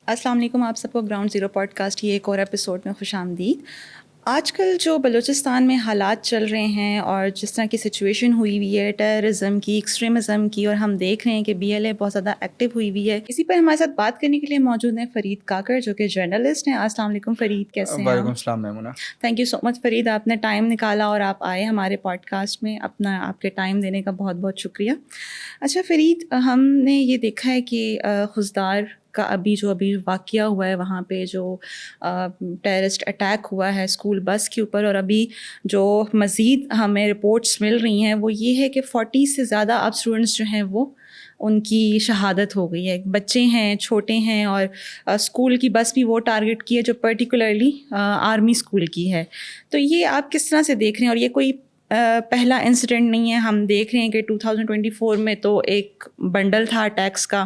السلام علیکم، آپ سب کو گراؤنڈ زیرو پوڈ کاسٹ کی ایک اور ایپیسوڈ میں خوش آمدید۔ آج کل جو بلوچستان میں حالات چل رہے ہیں اور جس طرح کی سچویشن ہوئی ہوئی ہے ٹیررزم کی، ایکسٹریمزم کی، اور ہم دیکھ رہے ہیں کہ بی ایل اے بہت زیادہ ایکٹیو ہوئی ہوئی ہے، اسی پر ہمارے ساتھ بات کرنے کے لیے موجود ہیں فرید کاکڑ جو کہ جرنلسٹ ہیں۔ السلام علیکم فرید، کیسے ہیں آپ؟ وعلیکم السلام میمونہ۔ تھینک یو سو مچ فرید، آپ نے ٹائم نکالا اور آپ آئے ہمارے پوڈ کاسٹ میں، آپ کے ٹائم دینے کا بہت بہت شکریہ۔ اچھا فرید، ہم نے یہ دیکھا ہے کہ خضدار کا ابھی واقعہ ہوا ہے، وہاں پہ جو ٹیررسٹ اٹیک ہوا ہے اسکول بس کے اوپر، اور ابھی جو مزید ہمیں رپورٹس مل رہی ہیں وہ یہ ہے کہ 40 سے زیادہ اب اسٹوڈنٹس جو ہیں وہ ان کی شہادت ہو گئی ہے۔ بچے ہیں، چھوٹے ہیں، اور اسکول کی بس بھی وہ ٹارگٹ کی ہے جو پرٹیکولرلی آرمی اسکول کی ہے۔ تو یہ آپ کس طرح سے دیکھ رہے ہیں؟ اور یہ کوئی پہلا انسیڈنٹ نہیں ہے، ہم دیکھ رہے ہیں کہ 2024 میں تو ایک بنڈل تھا اٹیکس کا،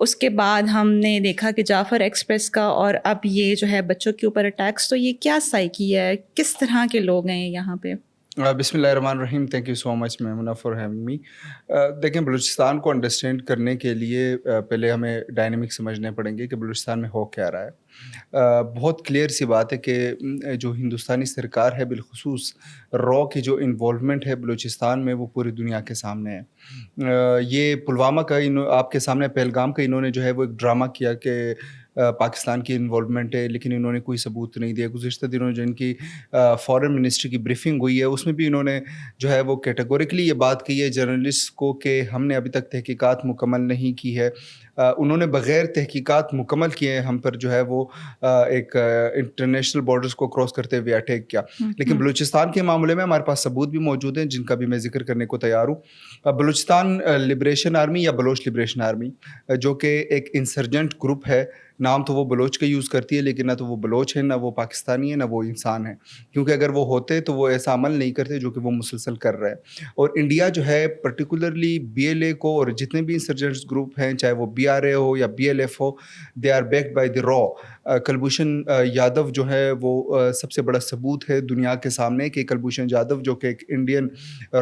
اس کے بعد ہم نے دیکھا کہ جعفر ایکسپریس کا، اور اب یہ جو ہے بچوں کے اوپر اٹیکس۔ تو یہ کیا سائیکی ہے؟ کس طرح کے لوگ ہیں یہاں پہ؟ بسم اللہ الرحمن الرحیم۔ Thank you so much Maimoona for having me. دیکھیں، بلوچستان کو انڈرسٹینڈ کرنے کے لیے پہلے ہمیں ڈائنامک سمجھنے پڑیں گے کہ بلوچستان میں ہو کیا رہا ہے۔ بہت کلیئر سی بات ہے کہ جو ہندوستانی سرکار ہے، بالخصوص رو کی جو انوالومنٹ ہے بلوچستان میں، وہ پوری دنیا کے سامنے ہے۔ یہ پلوامہ کا آپ کے سامنے، پہلگام کا انہوں نے جو ہے وہ ایک ڈرامہ کیا کہ پاکستان کی انوالومنٹ ہے، لیکن انہوں نے کوئی ثبوت نہیں دیا۔ گزشتہ دنوں جو ان کی فارن منسٹری کی بریفنگ ہوئی ہے، اس میں بھی انہوں نے جو ہے وہ کیٹیگوریکلی یہ بات کہی ہے جرنلسٹ کو کہ ہم نے ابھی تک تحقیقات مکمل نہیں کی ہے۔ انہوں نے بغیر تحقیقات مکمل کیے ہم پر جو ہے وہ ایک انٹرنیشنل بارڈرز کو کراس کرتے ہوئے اٹیک کیا۔ لیکن بلوچستان کے معاملے میں ہمارے پاس ثبوت بھی موجود ہیں جن کا بھی میں ذکر کرنے کو تیار ہوں۔ بلوچستان لبریشن آرمی یا بلوچ لبریشن آرمی، جو کہ ایک انسرجنٹ گروپ ہے، نام تو وہ بلوچ کا یوز کرتی ہے، لیکن نہ تو وہ بلوچ ہیں، نہ وہ پاکستانی ہیں، نہ وہ انسان ہیں، کیونکہ اگر وہ ہوتے تو وہ ایسا عمل نہیں کرتے جو کہ وہ مسلسل کر رہے ہیں۔ اور انڈیا جو ہے پرٹیکولرلی بی ایل اے کو، اور جتنے بھی انسرجنٹس گروپ ہیں، چاہے وہ بی آر اے ہو یا بی ایل ایف ہو، they are backed by the رو۔ کلبھوشن یادو جو ہے وہ سب سے بڑا ثبوت ہے دنیا کے سامنے کہ کلبھوشن یادو جو کہ ایک انڈین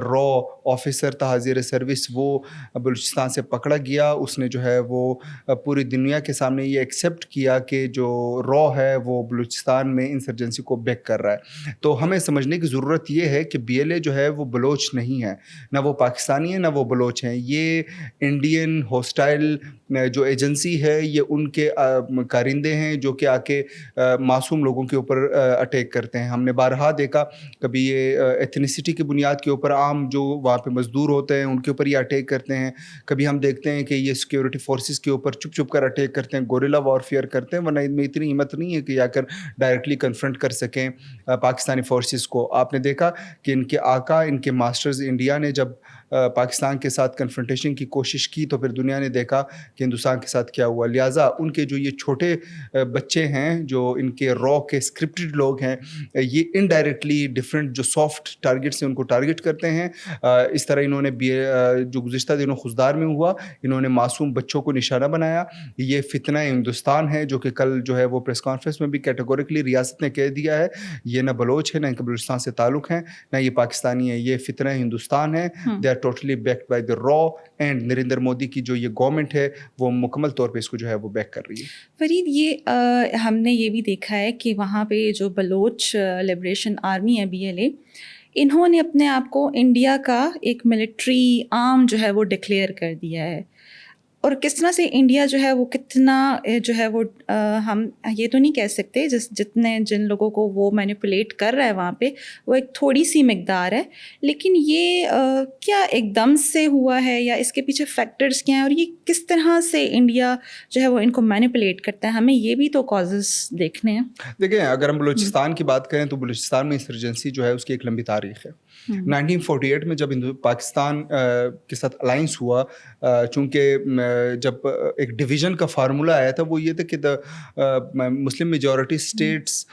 رو آفیسر تھا، حاضر سروس، وہ بلوچستان سے پکڑا گیا۔ اس نے جو ہے وہ پوری دنیا کے سامنے یہ ایکسیپٹ کیا کہ جو رو ہے وہ بلوچستان میں انسرجنسی کو بیک کر رہا ہے۔ تو ہمیں سمجھنے کی ضرورت یہ ہے کہ بی ایل اے جو ہے وہ بلوچ نہیں ہے، نہ وہ پاکستانی ہے، نہ وہ بلوچ ہیں۔ یہ انڈین ہوسٹائل جو ایجنسی ہے، یہ ان کے کارندے ہیں جو کہ آ کے معصوم لوگوں کے اوپر اٹیک کرتے ہیں۔ ہم نے بارہا دیکھا، کبھی یہ ایتھنیسٹی کی بنیاد کے اوپر عام جو وہاں پہ مزدور ہوتے ہیں ان کے اوپر یہ اٹیک کرتے ہیں، کبھی ہم دیکھتے ہیں کہ یہ سیکیورٹی فورسز کے اوپر چھپ چھپ کر اٹیک کرتے ہیں، گوریلا وارفیئر کرتے ہیں، ورنہ ان میں اتنی ہمت نہیں ہے کہ جا کر ڈائریکٹلی کنفرنٹ کر سکیں پاکستانی فورسز کو۔ آپ نے دیکھا کہ ان کے آقا، ان کے ماسٹرز انڈیا نے جب پاکستان کے ساتھ کنفرنٹیشن کی کوشش کی تو پھر دنیا نے دیکھا کہ ہندوستان کے ساتھ کیا ہوا۔ لہٰذا ان کے جو یہ چھوٹے بچے ہیں، جو ان کے رو کے اسکرپٹڈ لوگ ہیں، یہ انڈائریکٹلی ڈفرینٹ جو سافٹ ٹارگیٹس ہیں ان کو ٹارگیٹ کرتے ہیں۔ اس طرح انہوں نے جو گزشتہ دنوں خضدار میں ہوا، انہوں نے معصوم بچوں کو نشانہ بنایا۔ یہ فتنہ ہندوستان ہے جو کہ کل جو ہے وہ پریس کانفرنس میں بھی کیٹیگوریکلی ریاست نے کہہ دیا ہے، یہ نہ بلوچ ہے، نہ ان کا بلوچستان سے تعلق ہے، نہ یہ پاکستانی ہے، یہ فتنہ ہندوستان ہے۔ They are totally backed by the رو، اینڈ نریندر مودی کی جو یہ گورنمنٹ ہے وہ مکمل طور پہ اس کو جو ہے وہ بیک کر رہی ہے۔ فرید، یہ ہم نے یہ بھی دیکھا ہے کہ وہاں پہ جو بلوچ لبریشن آرمی ہے بی ایل اے، انہوں نے اپنے آپ کو انڈیا کا ایک ملٹری آرم جو ہے وہ ڈکلیئر کر دیا ہے۔ اور کس طرح سے انڈیا جو ہے وہ کتنا جو ہے وہ ہم یہ تو نہیں کہہ سکتے جن لوگوں کو وہ مینیپولیٹ کر رہا ہے وہاں پہ وہ ایک تھوڑی سی مقدار ہے، لیکن یہ کیا ایک دم سے ہوا ہے یا اس کے پیچھے فیکٹرز کیا ہیں، اور یہ کس طرح سے انڈیا جو ہے وہ ان کو مینیپولیٹ کرتا ہے؟ ہمیں یہ بھی تو کازز دیکھنے ہیں۔ دیکھیں، اگر ہم بلوچستان کی بات کریں تو بلوچستان میں انسرجنسی جو ہے اس کی ایک لمبی تاریخ ہے۔ 1948 میں جب پاکستان کے ساتھ الائنس ہوا، چونکہ جب ایک ڈویژن کا فارمولہ آیا تھا وہ یہ تھا کہ مسلم میجورٹی اسٹیٹس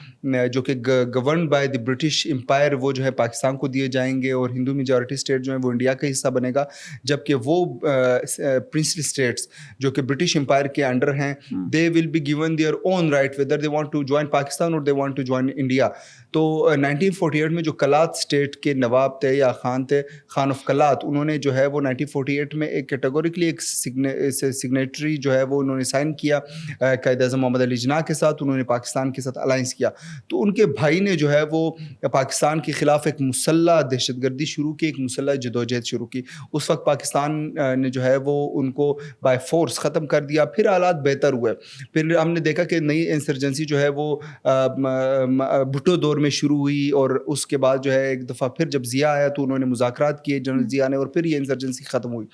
جو کہ governed by the British umpire وہ جو ہے پاکستان کو دیے جائیں گے، اور ہندو میجورٹی اسٹیٹ جو ہے وہ انڈیا کا حصہ بنے گا، جبکہ وہ پرنسلی اسٹیٹس جو کہ برٹش امپائر کے انڈر ہیں، they will be given their own right whether they want to join Pakistan اور they want to join India. تو 1948 میں جو کلات اسٹیٹ کے نواب تھے یا خان تھے, خان آف کلات, انہوں نے جو ہے وہ 1948 میں ایک کیٹیگوریکلی ایک سگنیٹری جو ہے وہ انہوں نے سائن کیا قائد اعظم محمد علی جناح کے ساتھ, انہوں نے پاکستان کے ساتھ الائنس کیا. تو ان کے بھائی نے جو ہے وہ پاکستان کے خلاف ایک مسلح دہشت گردی شروع کی, ایک مسلح جدوجہد شروع کی. اس وقت پاکستان نے جو ہے وہ ان کو بائی فورس ختم کر دیا. پھر حالات بہتر ہوئے, پھر ہم نے دیکھا کہ نئی انسرجنسی جو ہے وہ بھٹو دور میں شروع ہوئی, اور اس کے بعد جو ہے ایک دفعہ پھر جب ضیاء آیا تو انہوں نے مذاکرات کیے جنرل ضیاء نے, اور پھر یہ انسرجنسی ختم ہوئی.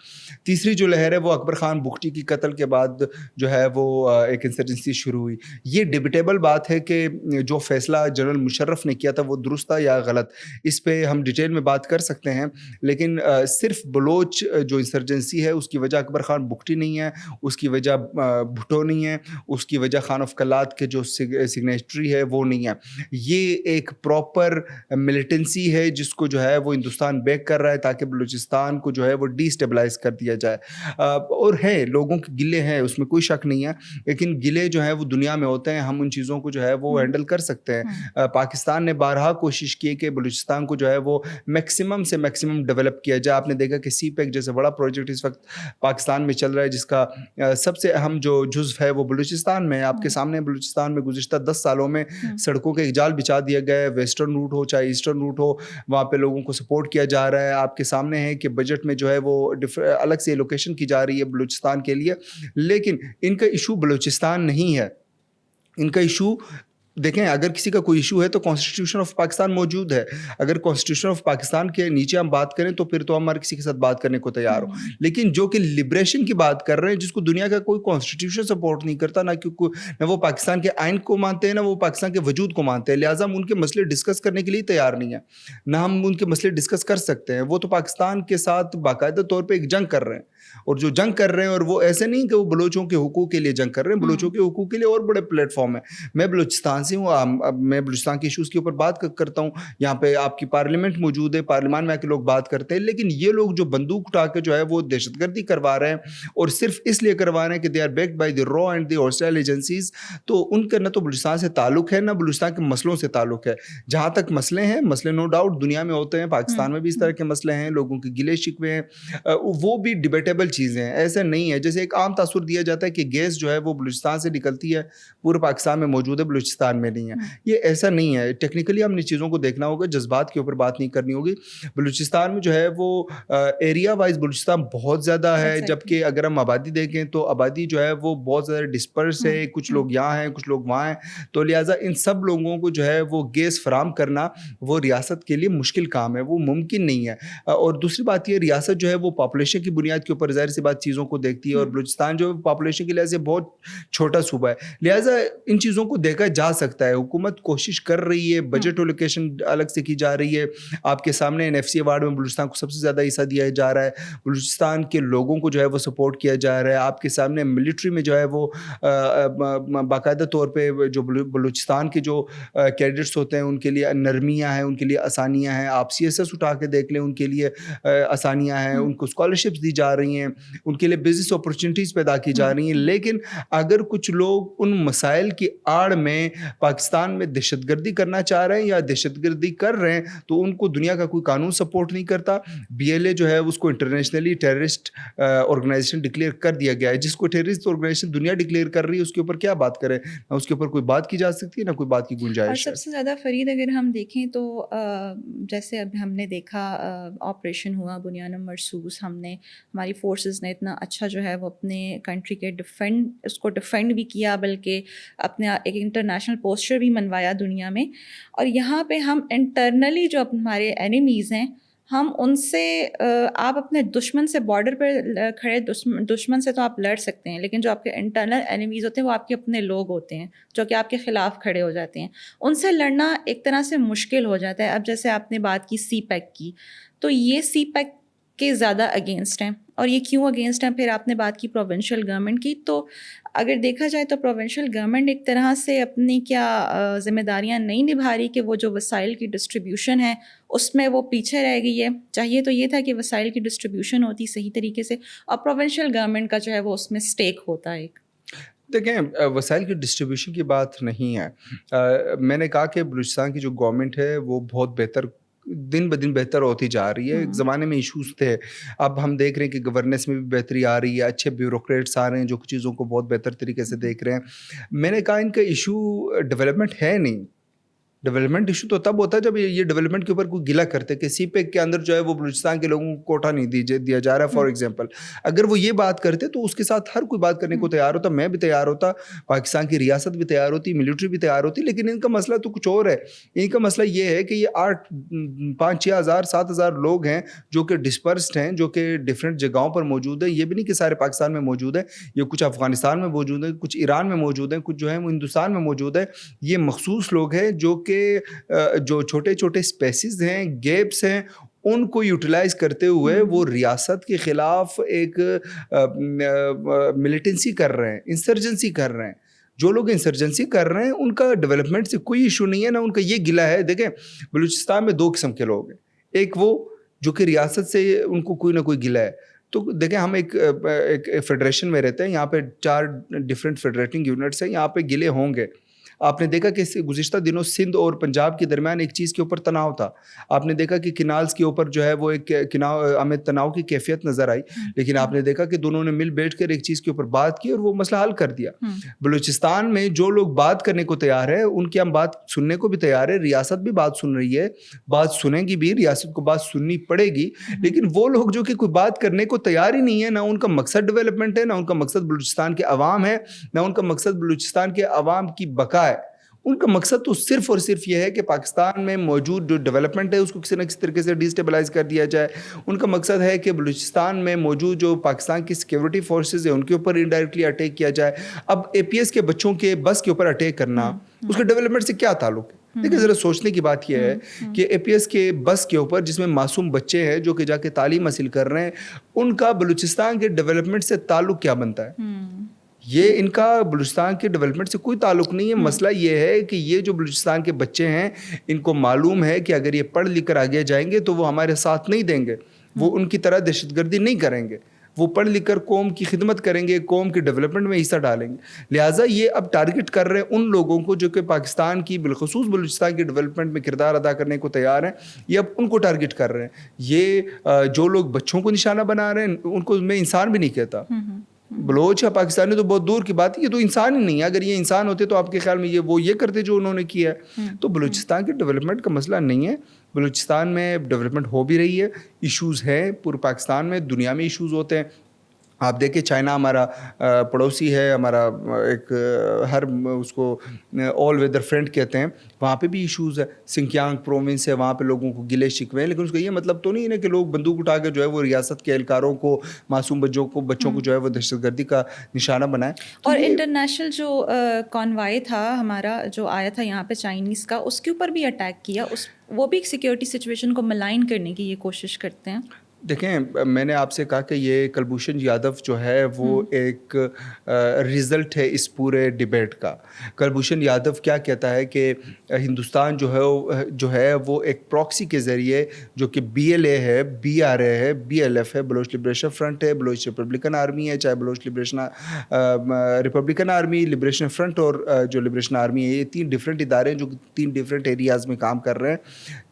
تیسری جو لہر ہے وہ اکبر خان بگٹی کی قتل کے بعد جو ہے وہ ایک انسرجنسی شروع ہوئی. یہ ڈیبیٹیبل بات ہے کہ جو فیصلہ جنرل مشرف نے کیا تھا وہ درست تھا یا غلط, اس پہ ہم ڈیٹیل میں بات کر سکتے ہیں, لیکن صرف بلوچ جو انسرجنسی ہے اس کی وجہ اکبر خان بگٹی نہیں ہے, اس کی وجہ بھٹو نہیں ہے, اس کی وجہ خان آف کلات کے جو سگنیٹری ہے وہ نہیں ہے. یہ ایک پراپر ملیٹنسی ہے جس کو جو ہے وہ ہندوستان بیک کر رہا ہے تاکہ بلوچستان کو جو ہے وہ ڈی اسٹیبلائز کر دیا جائے. اور ہے لوگوں کے گلے ہیں, اس میں کوئی شک نہیں ہے, لیکن گلے جو ہیں وہ دنیا میں ہوتے ہیں, ہم ان چیزوں کو جو ہے وہ ہینڈل کر سکتے ہیں. پاکستان نے بارہا کوشش کی کہ بلوچستان کو جو ہے وہ میکسیمم سے میکسیمم ڈیولپ کیا جائے. آپ نے دیکھا کہ سی پیک جیسے بڑا پروجیکٹ اس وقت پاکستان میں چل رہا ہے, جس کا سب سے اہم جو جزو ہے وہ بلوچستان میں. آپ کے سامنے بلوچستان میں گزشتہ 10 سالوں میں سڑکوں کے ایک جال بچھا دیا گیا ہے, ویسٹرن روٹ ہو چاہے ایسٹرن روٹ ہو, وہاں پہ لوگوں کو سپورٹ کیا جا رہا ہے. آپ کے سامنے ہے کہ بجٹ میں جو ہے وہ الگ سے لوکیشن کی جا رہی ہے بلوچستان کے لیے, لیکن ان کا ایشو بلوچستان نہیں ہے. ان کا ایشو دیکھیں, اگر کسی کا کوئی ایشو ہے تو کانسٹیٹیوشن آف پاکستان موجود ہے. اگر کانسٹیٹیوشن آف پاکستان کے نیچے ہم بات کریں تو پھر تو ہم ہر کسی کے ساتھ بات کرنے کو تیار ہو, لیکن جو کہ لبریشن کی بات کر رہے ہیں جس کو دنیا کا کوئی کانسٹیٹیوشن سپورٹ نہیں کرتا, نہ وہ پاکستان کے آئین کو مانتے ہیں, نہ وہ پاکستان کے وجود کو مانتے ہیں, لہٰذا ہم ان کے مسئلے ڈسکس کرنے کے لیے تیار نہیں ہیں, نہ ہم ان کے مسئلے ڈسکس کر سکتے ہیں. وہ تو پاکستان کے ساتھ باقاعدہ طور پہ ایک جنگ کر رہے ہیں, اور جو جنگ کر رہے ہیں, اور وہ ایسے نہیں کہ وہ بلوچوں کے حقوق کے لیے جنگ کر رہے ہیں, بلوچوں کے حقوق کے لیے اور بڑے پلیٹ فارم ہیں. میں بلوچستان سے ہوں, میں بلوچستان کے ایشوز کے اوپر بات کرتا ہوں. یہاں پہ آپ کی پارلیمنٹ موجود ہے, پارلیمان میں آ کے لوگ بات کرتے ہیں, لیکن یہ لوگ جو بندوق اٹھا کے جو ہے وہ دہشت گردی کروا رہے ہیں, اور صرف اس لیے کروا رہے ہیں کہ they are backed by the را اینڈ دی ہاسٹائل ایجنسیز. تو ان کا نہ تو بلوچستان سے تعلق ہے, نہ بلوچستان کے مسئلوں سے تعلق ہے. جہاں تک مسئلے ہیں, مسئلے نو ڈاؤٹ دنیا میں ہوتے ہیں, پاکستان میں بھی اس طرح کے مسئلے ہیں, لوگوں کے گلے شکوے ہیں, وہ بھی ڈیبیٹیبل چیزیں ہیں. ایسا نہیں ہے جیسے ایک عام تاثر دیا جاتا ہے کہ گیس جو ہے وہ بلوچستان سے نکلتی ہے, پورے پاکستان میں موجود ہے, بلوچستان میں نہیں ہے. یہ ایسا نہیں ہے. ٹیکنیکلی ہم نے چیزوں کو دیکھنا ہوگا, جذبات کے اوپر بات نہیں کرنی ہوگی. بلوچستان میں جو ہے وہ ایریا وائز بلوچستان بہت زیادہ ہے, جبکہ اگر ہم آبادی دیکھیں تو آبادی جو ہے وہ بہت زیادہ ڈسپرس ہے, کچھ لوگ یہاں ہیں, کچھ لوگ وہاں ہیں. تو لہٰذا ان سب لوگوں کو جو ہے وہ گیس فراہم کرنا وہ ریاست کے لیے مشکل کام ہے, وہ ممکن نہیں ہے. اور دوسری بات یہ, ریاست جو ہے وہ پاپولیشن کی بنیاد کے اوپر ظاہر سی بات چیزوں کو دیکھتی ہے, اور بلوچستان جو پاپولیشن کے لحاظ سے بہت چھوٹا صوبہ ہے, لہٰذا ان چیزوں کو دیکھا جا سکتا ہے. حکومت کوشش کر رہی ہے, بجٹ الوکیشن الگ سے کی جا رہی ہے. آپ کے سامنے NFC ایوارڈ میں بلوچستان کو سب سے زیادہ حصہ دیا جا رہا ہے, بلوچستان کے لوگوں کو جو ہے وہ سپورٹ کیا جا رہا ہے. آپ کے سامنے ملٹری میں جو ہے وہ باقاعدہ طور پہ جو بلوچستان کے جو کیڈٹس ہوتے ہیں ان کے لیے نرمیاں ہیں, ان کے لیے آسانیاں ہیں. آپ CSS اٹھا کے دیکھ لیں, ان کے لیے آسانیاں ہیں, ان کو اسکالرشپس دی جا رہی ہیں, ان کے لیے بزنس اپرچونیٹیز پیدا کی جا رہی ہیں. لیکن اگر کچھ لوگ ان مسائل کی آڑ میں پاکستان میں دہشت گردی کرنا چاہ رہے ہیں یا دہشت گردی کر رہے ہیں تو ان کو دنیا کا کوئی قانون سپورٹ نہیں کرتا. BLA جو ہے اس کو انٹرنیشنلی ٹیررسٹ آرگنائزیشن ڈکلیئر کر دیا گیا ہے. جس کو ٹیررسٹ آرگنائزیشن دنیا ڈکلیئر کر رہی ہے اس کے اوپر کیا بات کرے, نہ اس کے اوپر کوئی بات کی جا سکتی ہے, نہ کوئی بات کی گنجائش ہے. اور سب سے زیادہ فرید اگر ہم دیکھیں تو جیسے اب ہم نے دیکھا آپریشن ہوا بنیانم مرصوص, ہم نے ہماری فورسز نے اتنا اچھا جو ہے وہ اپنے کنٹری کے اس کو ڈیفینڈ بھی کیا, بلکہ اپنے ایک انٹرنیشنل پوسچر بھی منوایا دنیا میں. اور یہاں پہ ہم انٹرنلی جو ہمارے اینیمیز ہیں, ہم ان سے, آپ اپنے دشمن سے بارڈر پہ کھڑے دشمن سے تو آپ لڑ سکتے ہیں, لیکن جو آپ کے انٹرنل اینیمیز ہوتے ہیں وہ آپ کے اپنے لوگ ہوتے ہیں جو کہ آپ کے خلاف کھڑے ہو جاتے ہیں. ان سے لڑنا ایک طرح سے مشکل ہو جاتا ہے. اب جیسے آپ نے بات کی سی پیک کی, تو یہ سی پیک کے زیادہ اگینسٹ ہیں. اور یہ کیوں اگینسٹ ہیں؟ پھر آپ نے بات کی پروونشل گورنمنٹ کی, تو اگر دیکھا جائے تو پروونشل گورنمنٹ ایک طرح سے اپنی کیا ذمہ داریاں نہیں نبھا رہی کہ وہ جو وسائل کی ڈسٹریبیوشن ہے اس میں وہ پیچھے رہ گئی ہے. چاہیے تو یہ تھا کہ وسائل کی ڈسٹریبیوشن ہوتی صحیح طریقے سے, اور پروونشل گورنمنٹ کا جو ہے وہ اس میں اسٹیک ہوتا ہے. ایک دیکھیں, وسائل کی ڈسٹریبیوشن کی بات نہیں ہے. میں نے کہا کہ بلوچستان کی جو گورنمنٹ ہے وہ بہت بہتر دن بدن بہتر ہوتی جا رہی ہے. ایک زمانے میں ایشوز تھے, اب ہم دیکھ رہے ہیں کہ گورننس میں بھی بہتری آ رہی ہے, اچھے بیوروکریٹس آ رہے ہیں جو چیزوں کو بہت بہتر طریقے سے دیکھ رہے ہیں. میں نے کہا ان کا ایشو ڈیولپمنٹ ہے نہیں. ڈیولپمنٹ ایشو تو تب ہوتا ہے جب یہ ڈیولپمنٹ کے اوپر کوئی گلا کرتے کہ سی پیک کے اندر جو ہے وہ بلوچستان کے لوگوں کو کوٹا نہیں دیا جا رہا ہے. فار ایگزامپل اگر وہ یہ بات کرتے تو اس کے ساتھ ہر کوئی بات کرنے کو تیار ہوتا, میں بھی تیار ہوتا, پاکستان کی ریاست بھی تیار ہوتی, ملٹری بھی تیار ہوتی. لیکن ان کا مسئلہ تو کچھ اور ہے. ان کا مسئلہ یہ ہے کہ یہ 5-6 ہزار 7 ہزار لوگ ہیں جو کہ ڈسپرسڈ ہیں, جو کہ ڈفرینٹ جگہوں پر موجود ہیں. یہ بھی نہیں کہ سارے پاکستان میں موجود ہیں, یہ کچھ افغانستان میں موجود ہیں, کچھ ایران میں موجود ہیں, کچھ جو ہے وہ ہندوستان میں موجود ہیں. یہ مخصوص لوگ ہیں جو کہ جو چھوٹے چھوٹے اسپیسیز ہیں, گیپس ہیں, ان کو یوٹیلائز کرتے ہوئے وہ ریاست کے خلاف ایک ملیٹنسی کر رہے ہیں, انسرجنسی کر رہے ہیں. جو لوگ انسرجنسی کر رہے ہیں ان کا ڈیولپمنٹ سے کوئی ایشو نہیں ہے, نہ ان کا یہ گلہ ہے. دیکھیں بلوچستان میں 2 قسم کے لوگ ہیں. ایک وہ جو کہ ریاست سے ان کو کوئی نہ کوئی گلہ ہے. تو دیکھیں ہم ایک فیڈریشن میں رہتے ہیں, یہاں پہ 4 ڈفرینٹ فیڈریٹنگ یونٹس ہیں, یہاں پہ گلے ہوں گے. آپ نے دیکھا کہ گزشتہ دنوں سندھ اور پنجاب کے درمیان ایک چیز کے اوپر تناؤ تھا. آپ نے دیکھا کہ کنالز کے اوپر جو ہے وہ ایک ہمیں تناؤ کی کیفیت نظر آئی, لیکن آپ نے دیکھا کہ دونوں نے مل بیٹھ کر ایک چیز کے اوپر بات کی اور وہ مسئلہ حل کر دیا. بلوچستان میں جو لوگ بات کرنے کو تیار ہے ان کی ہم بات سننے کو بھی تیار ہے, ریاست بھی بات سن رہی ہے, بات سنیں گی بھی, ریاست کو بات سننی پڑے گی. لیکن وہ لوگ جو کہ کوئی بات کرنے کو تیار ہی نہیں ہے, نہ ان کا مقصد ڈیولپمنٹ ہے, نہ ان کا مقصد بلوچستان کے عوام ہے, نہ ان کا مقصد بلوچستان کے عوام کی بقا ہے. ان کا مقصد تو صرف اور صرف یہ ہے کہ پاکستان میں موجود جو ڈیولپمنٹ ہے اس کو کسی نہ کسی طریقے سے ڈیسٹیبلائز کر دیا جائے. ان کا مقصد ہے کہ بلوچستان میں موجود جو پاکستان کی سیکیورٹی فورسز ہیں ان کے اوپر انڈائریکٹلی اٹیک کیا جائے. اب اے پی ایس کے بچوں کے بس کے اوپر اٹیک کرنا اس کے ڈیولپمنٹ سے کیا تعلق ہے؟ دیکھیں ذرا سوچنے کی بات یہ ہے کہ اے پی ایس کے بس کے اوپر جس میں معصوم بچے ہیں جو کہ جا کے تعلیم حاصل کر رہے ہیں, ان کا بلوچستان کے ڈیولپمنٹ سے تعلق کیا بنتا ہے؟ یہ ان کا بلوچستان کے ڈیولپمنٹ سے کوئی تعلق نہیں ہے. مسئلہ یہ ہے کہ یہ جو بلوچستان کے بچے ہیں ان کو معلوم ہے کہ اگر یہ پڑھ لکھ کر آگے جائیں گے تو وہ ہمارے ساتھ نہیں دیں گے, وہ ان کی طرح دہشت گردی نہیں کریں گے, وہ پڑھ لکھ کر قوم کی خدمت کریں گے, قوم کے ڈیولپمنٹ میں حصہ ڈالیں گے. لہٰذا یہ اب ٹارگٹ کر رہے ہیں ان لوگوں کو جو کہ پاکستان کی بالخصوص بلوچستان کی ڈیولپمنٹ میں کردار ادا کرنے کو تیار ہیں. یہ اب ان کو ٹارگٹ کر رہے ہیں. یہ جو لوگ بچوں کو نشانہ بنا رہے ہیں ان کو میں انسان بھی نہیں کہتا. بلوچ یا پاکستانی تو بہت دور کی بات ہے, یہ تو انسان ہی نہیں ہے. اگر یہ انسان ہوتے تو آپ کے خیال میں یہ کرتے جو انہوں نے کیا ہے. تو بلوچستان کے ڈیولپمنٹ کا مسئلہ نہیں ہے. بلوچستان میں ڈیولپمنٹ ہو بھی رہی ہے, ایشوز ہیں پورے پاکستان میں, دنیا میں ایشوز ہوتے ہیں. آپ دیکھیں چائنا ہمارا پڑوسی ہے, ہمارا ایک ہر اس کو آل ویدر فرینڈ کہتے ہیں, وہاں پہ بھی ایشوز ہے. سنکیانگ پروونس ہے, وہاں پہ لوگوں کو گلے شکوے ہیں, لیکن اس کا یہ مطلب تو نہیں ہے کہ لوگ بندوق اٹھا کے جو ہے وہ ریاست کے اہلکاروں کو, معصوم بچوں کو جو ہے وہ دہشت گردی کا نشانہ بنائیں. اور انٹرنیشنل جو کانوائے تھا ہمارا جو آیا تھا یہاں پہ چائنیز کا, اس کے اوپر بھی اٹیک کیا, وہ بھی ایک سیکیورٹی سچویشن کو ملائن کرنے کی یہ کوشش کرتے ہیں. دیکھیں میں نے آپ سے کہا کہ یہ کلبھوشن یادو جو ہے وہ ایک رزلٹ ہے اس پورے ڈیبیٹ کا. کلبھوشن یادو کیا کہتا ہے کہ ہندوستان جو ہے وہ ایک پراکسی کے ذریعے جو کہ بی ایل اے ہے, بی آر اے ہے, بی ایل ایف ہے, بلوچ لبریشن فرنٹ ہے, بلوچ ریپبلکن آرمی ہے, چاہے Baloch Republican army, liberation front اور جو لبریشن آرمی ہے, یہ 3 ڈفرینٹ ادارے ہیں جو 3 ڈفرینٹ ایریاز میں کام کر رہے ہیں.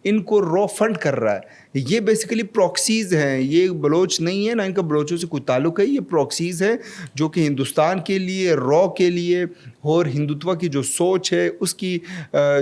ان کو رو فنڈ کر رہا ہے. یہ بیسیکلی پراکسیز ہیں, یہ بلوچ نہیں ہے, نہ ان کا بلوچوں سے کوئی تعلق ہے. یہ پراکسیز ہے جو کہ ہندوستان کے لیے, رو کے لیے اور ہندوتوا کی جو سوچ ہے اس کی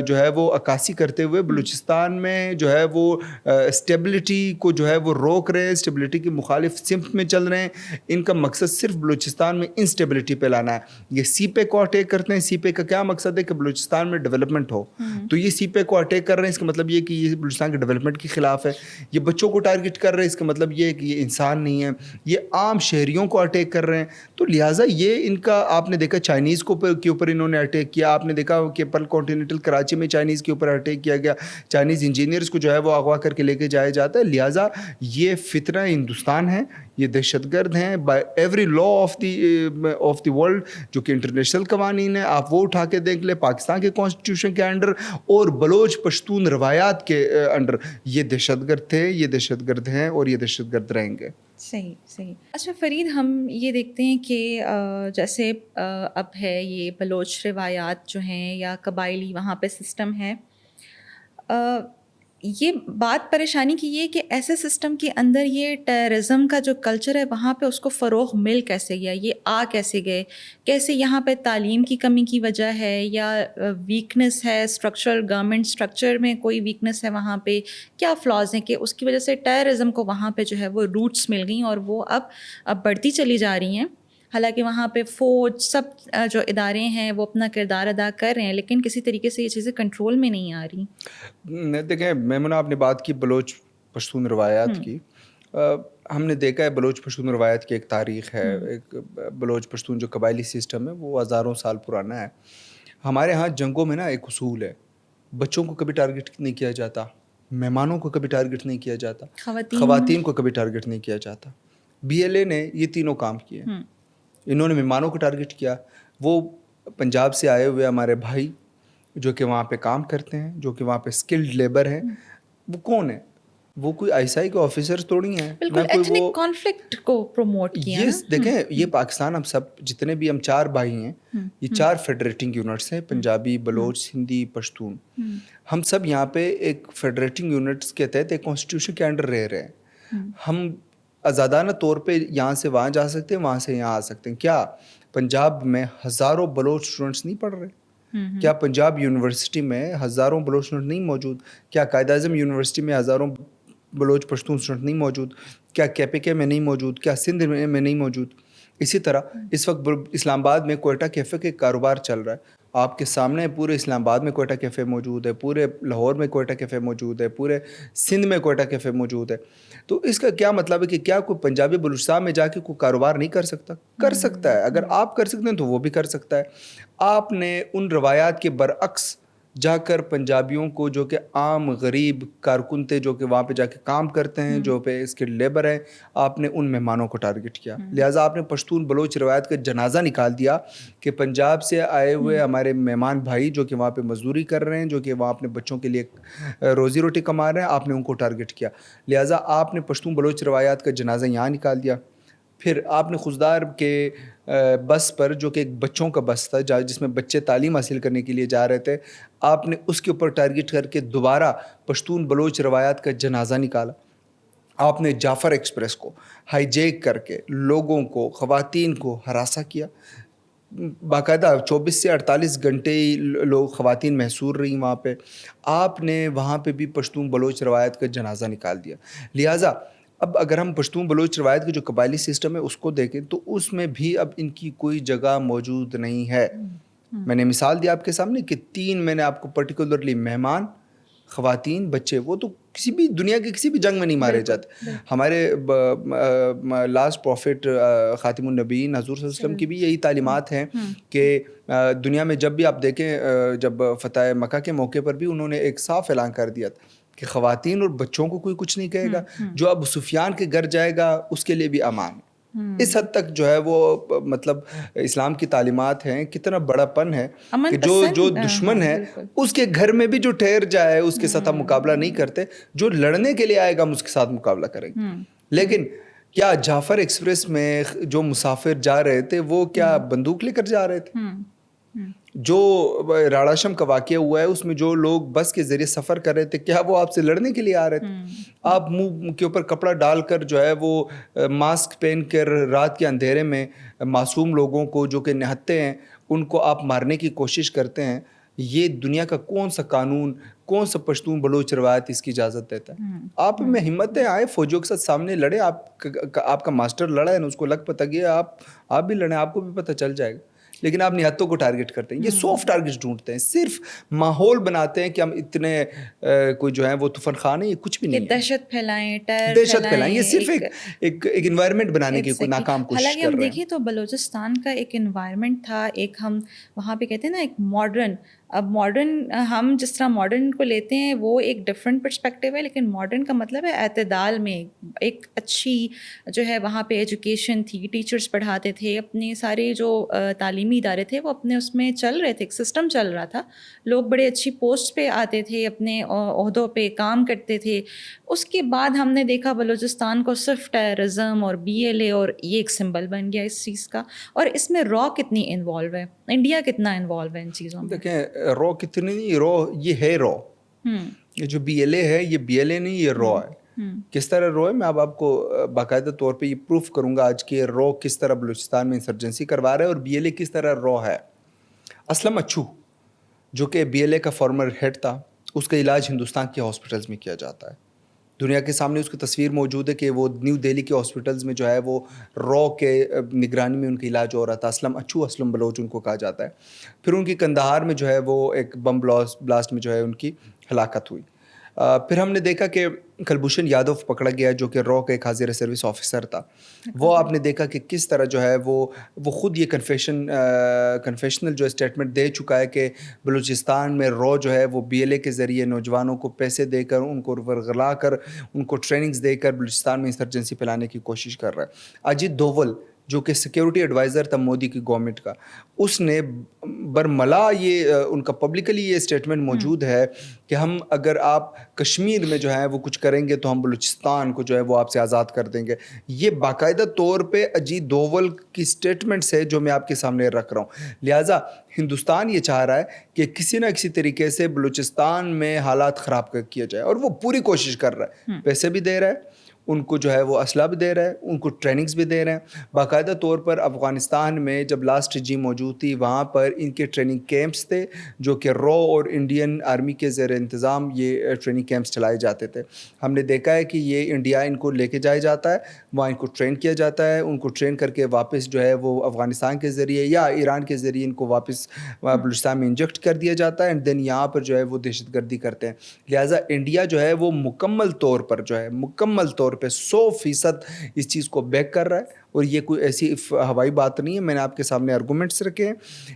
جو ہے وہ عکاسی کرتے ہوئے بلوچستان میں جو ہے وہ اسٹیبلٹی کو جو ہے وہ روک رہے ہیں, اسٹیبلٹی کی مخالف سمت میں چل رہے ہیں. ان کا مقصد صرف بلوچستان میں انسٹیبلٹی پہ لانا ہے. یہ سی پے کو اٹیک کرتے ہیں. سی پے کا کیا مقصد ہے کہ بلوچستان میں ڈیولپمنٹ ہو, تو یہ سی پے کو اٹیک کر رہے ہیں. اس کا مطلب یہ کہ یہ بلوچستان کے ڈیولپمنٹ کے خلاف ہے. یہ بچوں کو ٹارگٹ کر رہے ہیں, اس کا مطلب یہ ہے کہ یہ انسان نہیں ہے. یہ عام شہریوں کو اٹیک کر رہے ہیں. تو لہٰذا یہ ان کا, آپ نے دیکھا چائنیز کے اوپر انہوں نے اٹیک کیا. آپ نے دیکھا کہ پرل کانٹیننٹل کراچی میں چائنیز کے اوپر اٹیک کیا گیا. چائنیز انجینئرز کو جو ہے وہ اغوا کر کے لے کے جایا جاتا ہے. لہٰذا یہ فتنہ ہندوستان ہے, یہ دہشت گرد ہیں by every law of the world, جو کہ انٹرنیشنل قوانین ہیں. آپ وہ اٹھا کے دیکھ لیں, پاکستان کے کانسٹیٹیوشن کے انڈر اور بلوچ پشتون روایات کے انڈر یہ دہشت گرد تھے, یہ دہشت گرد ہیں اور یہ دہشت گرد رہیں گے. صحیح. اچھا فرید, ہم یہ دیکھتے ہیں کہ جیسے اب ہے یہ بلوچ روایات جو ہیں یا قبائلی وہاں پہ سسٹم ہے, یہ بات پریشانی کی یہ کہ ایسے سسٹم کے اندر یہ ٹیررزم کا جو کلچر ہے وہاں پہ اس کو فروغ مل کیسے گیا, یہ آ کیسے گئے, کیسے یہاں پہ تعلیم کی کمی کی وجہ ہے یا ویکنس ہے اسٹرکچرل, گورنمنٹ اسٹرکچر میں کوئی ویکنس ہے وہاں پہ, کیا فلاز ہیں کہ اس کی وجہ سے ٹیررزم کو وہاں پہ جو ہے وہ روٹس مل گئیں اور وہ اب بڑھتی چلی جا رہی ہیں. حالانکہ وہاں پہ فوج سب جو ادارے ہیں وہ اپنا کردار ادا کر رہے ہیں, لیکن کسی طریقے سے یہ چیزیں کنٹرول میں نہیں آ رہی. دیکھیں میمونہ, آپ نے بات کی بلوچ پشتون روایات کی. ہم نے دیکھا ہے بلوچ پشتون روایت کی ایک تاریخ ہے. ایک بلوچ پشتون جو قبائلی سسٹم ہے وہ ہزاروں سال پرانا ہے. ہمارے ہاں جنگوں میں نا ایک اصول ہے, بچوں کو کبھی ٹارگٹ نہیں کیا جاتا, مہمانوں کو کبھی ٹارگٹ نہیں کیا جاتا, خواتین کو کبھی ٹارگٹ نہیں کیا جاتا. BLA نے یہ تینوں کام کیے. انہوں نے مہمانوں کو ٹارگٹ کیا. وہ پنجاب سے آئے ہوئے ہمارے بھائی جو کہ وہاں پہ کام کرتے ہیں, جو کہ وہاں پہ اسکلڈ لیبر ہیں, وہ کون ہے؟ وہ کوئی ISI کے آفیسرز تھوڑی ہیں. بالکل ایتھنک کانفلکٹ کو پروموٹ کیا. یہ دیکھیں, یہ پاکستان ہم سب جتنے بھی ہم 4 بھائی ہیں, یہ 4 فیڈریٹنگ یونٹس ہیں, پنجابی, بلوچ, سندھی, پشتون. ہم سب یہاں پہ ایک فیڈریٹنگ یونٹس کے تحت ایک کانسٹیٹیوشن کے انڈر رہ رہے ہیں. ہم آزادانہ طور پہ یہاں سے وہاں جا سکتے ہیں, وہاں سے یہاں آ سکتے ہیں. کیا پنجاب میں ہزاروں بلوچ اسٹوڈنٹس نہیں پڑھ رہے؟ کیا پنجاب یونیورسٹی میں ہزاروں بلوچ اسٹوڈنٹ نہیں موجود؟ کیا قائد اعظم یونیورسٹی میں ہزاروں بلوچ پشتون اسٹوڈنٹ نہیں موجود؟ کیا KPK میں نہیں موجود؟ کیا سندھ میں نہیں موجود؟ اسی طرح اس وقت اسلام آباد میں کوئٹہ کیفے کے کاروبار چل رہا ہے. آپ کے سامنے پورے اسلام آباد میں کوئٹہ کیفے موجود ہے, پورے لاہور میں کوئٹہ کیفے موجود ہے, پورے سندھ میں کوئٹہ کیفے موجود ہے. تو اس کا کیا مطلب ہے کہ کیا کوئی پنجابی بلوچستان میں جا کے کوئی کاروبار نہیں کر سکتا؟ کر سکتا ہے. اگر آپ کر سکتے ہیں تو وہ بھی کر سکتا ہے. آپ نے ان روایات کے برعکس جا کر پنجابیوں کو, جو کہ عام غریب کارکن تھے, جو کہ وہاں پہ جا کے کام کرتے ہیں, جو پہ اسکلڈ لیبر ہیں, آپ نے ان مہمانوں کو ٹارگٹ کیا. لہٰذا آپ نے پشتون بلوچ روایت کا جنازہ نکال دیا کہ پنجاب سے آئے ہوئے ہمارے مہمان بھائی جو کہ وہاں پہ مزدوری کر رہے ہیں, جو کہ وہاں اپنے بچوں کے لیے روزی روٹی کما رہے ہیں, آپ نے ان کو ٹارگٹ کیا. لہٰذا آپ نے پشتون بلوچ روایات کا جنازہ یہاں نکال دیا. پھر آپ نے خضدار کے بس پر, جو کہ ایک بچوں کا بس تھا جس میں بچے تعلیم حاصل کرنے کے لیے جا رہے تھے, آپ نے اس کے اوپر ٹارگٹ کر کے دوبارہ پشتون بلوچ روایات کا جنازہ نکالا. آپ نے جعفر ایکسپریس کو ہائی جیک کر کے لوگوں کو, خواتین کو ہراساں کیا. باقاعدہ 24 سے 48 گھنٹے لوگ خواتین محصور رہیں وہاں پہ. آپ نے وہاں پہ بھی پشتون بلوچ روایت کا جنازہ نکال دیا. لہٰذا اب اگر ہم پشتون بلوچ روایت کے جو قبائلی سسٹم ہے اس کو دیکھیں تو اس میں بھی اب ان کی کوئی جگہ موجود نہیں ہے. میں نے مثال دی آپ کے سامنے کہ 3 میں نے آپ کو پرٹیکولرلی مہمان, خواتین, بچے, وہ تو کسی بھی دنیا کے کسی بھی جنگ میں نہیں مارے جاتے. ہمارے لاسٹ پروفٹ خاتم النبیین حضور صلی اللہ علیہ وسلم کی بھی یہی تعلیمات ہیں کہ دنیا میں جب بھی آپ دیکھیں, جب فتح مکہ کے موقع پر بھی انہوں نے ایک صاف اعلان کر دیا تھا کہ خواتین اور بچوں کو کوئی کچھ نہیں کہے گا. جو ابو سفیان کے گھر جائے گا اس کے لیے بھی امان. اس حد تک جو ہے وہ مطلب اسلام کی تعلیمات ہیں. کتنا بڑا پن ہے کہ جو دشمن ہے اس کے گھر میں بھی جو ٹھہر جائے اس کے ساتھ ہم مقابلہ نہیں کرتے. جو لڑنے کے لیے آئے گا ہم اس کے ساتھ مقابلہ کریں گے. لیکن کیا جعفر ایکسپریس میں جو مسافر جا رہے تھے وہ کیا بندوق لے کر جا رہے تھے؟ جو راڑاشم کا واقعہ ہوا ہے اس میں جو لوگ بس کے ذریعے سفر کر رہے تھے, کیا وہ آپ سے لڑنے کے لیے آ رہے تھے؟ آپ منہ کے اوپر کپڑا ڈال کر جو ہے وہ ماسک پہن کر رات کے اندھیرے میں معصوم لوگوں کو جو کہ نہتے ہیں ان کو آپ مارنے کی کوشش کرتے ہیں. یہ دنیا کا کون سا قانون, کون سا پشتون بلوچ روایت اس کی اجازت دیتا ہے؟ آپ میں ہمت ہے, آئے فوجیوں کے ساتھ سامنے لڑے. آپ کا ماسٹر لڑا ہے نا, اس کو لگ پتہ گیا, آپ بھی لڑیں, آپ کو بھی پتہ چل جائے گا. لیکن آپ نہتوں کو ٹارگٹ کرتے ہیں. یہ سافٹ ٹارگٹ ڈھونڈتے ہیں, صرف ماحول بناتے ہیں کہ ہم اتنے کوئی جو ہیں وہ طوفان خان ہیں. یہ کچھ بھی نہیں ہے. دہشت پھیلائیں, دہشت پھیلائیں. یہ صرف ایک انوائرمنٹ بنانے کی کوئی ناکام کوشش کر رہے ہیں. حالانکہ ہم دیکھیں تو بلوچستان کا ایک انوائرمنٹ تھا, ایک ہم وہاں پہ کہتے ہیں نا ایک ماڈرن. اب ماڈرن ہم جس طرح ماڈرن کو لیتے ہیں وہ ایک ڈفرینٹ پرسپیکٹیو ہے, لیکن ماڈرن کا مطلب ہے اعتدال میں. ایک اچھی جو ہے وہاں پہ ایجوکیشن تھی, ٹیچرس پڑھاتے تھے, اپنے سارے جو تعلیمی ادارے تھے وہ اپنے اس میں چل رہے تھے, ایک سسٹم چل رہا تھا. لوگ بڑے اچھی پوسٹ پہ آتے تھے, اپنے عہدوں پہ کام کرتے تھے. اس کے بعد ہم نے دیکھا بلوچستان کو صرف ٹیررزم اور BLA اور یہ ایک سمبل بن گیا اس چیز کا. اور اس میں را کتنی انوالو ہے, انڈیا کتنا انوالو ہے ان چیزوں میں؟ دیکھیں رو کتنی نہیں, رو یہ ہے رو یہ جو BLA ہے یہ BLA نہیں, یہ رو ہے. کس طرح رو ہے, میں اب آپ کو باقاعدہ طور پہ یہ پروف کروں گا آج کہ رو کس طرح بلوچستان میں انسرجنسی کروا رہا ہے, اور BLA کس طرح رو ہے. اسلم اچھو جو کہ BLA کا فارمر ہیڈ تھا, اس کا علاج ہندوستان کے ہاسپٹلز میں کیا جاتا ہے. دنیا کے سامنے اس کی تصویر موجود ہے کہ وہ نیو دہلی کے ہاسپٹلز میں جو ہے وہ رو کے نگرانی میں ان کا علاج ہو رہا تھا. اسلم اچھو, اسلم بلوچ ان کو کہا جاتا ہے. پھر ان کی کندہار میں جو ہے وہ ایک بم بلاسٹ میں جو ہے ان کی ہلاکت ہوئی. پھر ہم نے دیکھا کہ کلبھوشن یادو پکڑا گیا جو کہ رو کا ایک حاضر سروس آفیسر تھا. وہ آپ نے دیکھا کہ کس طرح جو ہے وہ خود یہ کنفیشنل جو اسٹیٹمنٹ دے چکا ہے کہ بلوچستان میں رو جو ہے وہ BLA کے ذریعے نوجوانوں کو پیسے دے کر, ان کو ورغلا کر, ان کو ٹریننگز دے کر بلوچستان میں انسرجنسی پھیلانے کی کوشش کر رہا ہے. اجیت دوول جو کہ سیکیورٹی ایڈوائزر تھا مودی کی گورنمنٹ کا, اس نے برملا یہ ان کا پبلکلی یہ اسٹیٹمنٹ موجود ہے کہ ہم اگر آپ کشمیر میں جو ہے وہ کچھ کریں گے تو ہم بلوچستان کو جو ہے وہ آپ سے آزاد کر دیں گے. یہ باقاعدہ طور پہ اجیت دوول کی اسٹیٹمنٹس ہے جو میں آپ کے سامنے رکھ رہا ہوں. لہٰذا ہندوستان یہ چاہ رہا ہے کہ کسی نہ کسی طریقے سے بلوچستان میں حالات خراب کیا جائے, اور وہ پوری کوشش کر رہا ہے. پیسے بھی دے رہا ہے, ان کو جو ہے وہ اسلحہ بھی دے رہا ہے, ان کو ٹریننگز بھی دے رہے ہیں. باقاعدہ طور پر افغانستان میں جب لاسٹ رجیم موجود تھی وہاں پر ان کے ٹریننگ کیمپس تھے جو کہ رو اور انڈین آرمی کے زیر انتظام یہ ٹریننگ کیمپس چلائے جاتے تھے. ہم نے دیکھا ہے کہ یہ انڈیا ان کو لے کے جایا جاتا ہے, وہاں ان کو ٹرین کیا جاتا ہے, ان کو ٹرین کر کے واپس جو ہے وہ افغانستان کے ذریعے یا ایران کے ذریعے ان کو واپس بلوچستان میں انجیکٹ کر دیا جاتا ہے, اینڈ دین یہاں پر جو ہے وہ دہشت گردی کرتے ہیں. لہٰذا انڈیا جو ہے وہ مکمل طور پر 100% اس چیز کو بیک کر رہا ہے, اور یہ کوئی ایسی ہوائی بات نہیں ہے. میں نے آپ کے سامنے آرگومنٹس رکھے ہیں.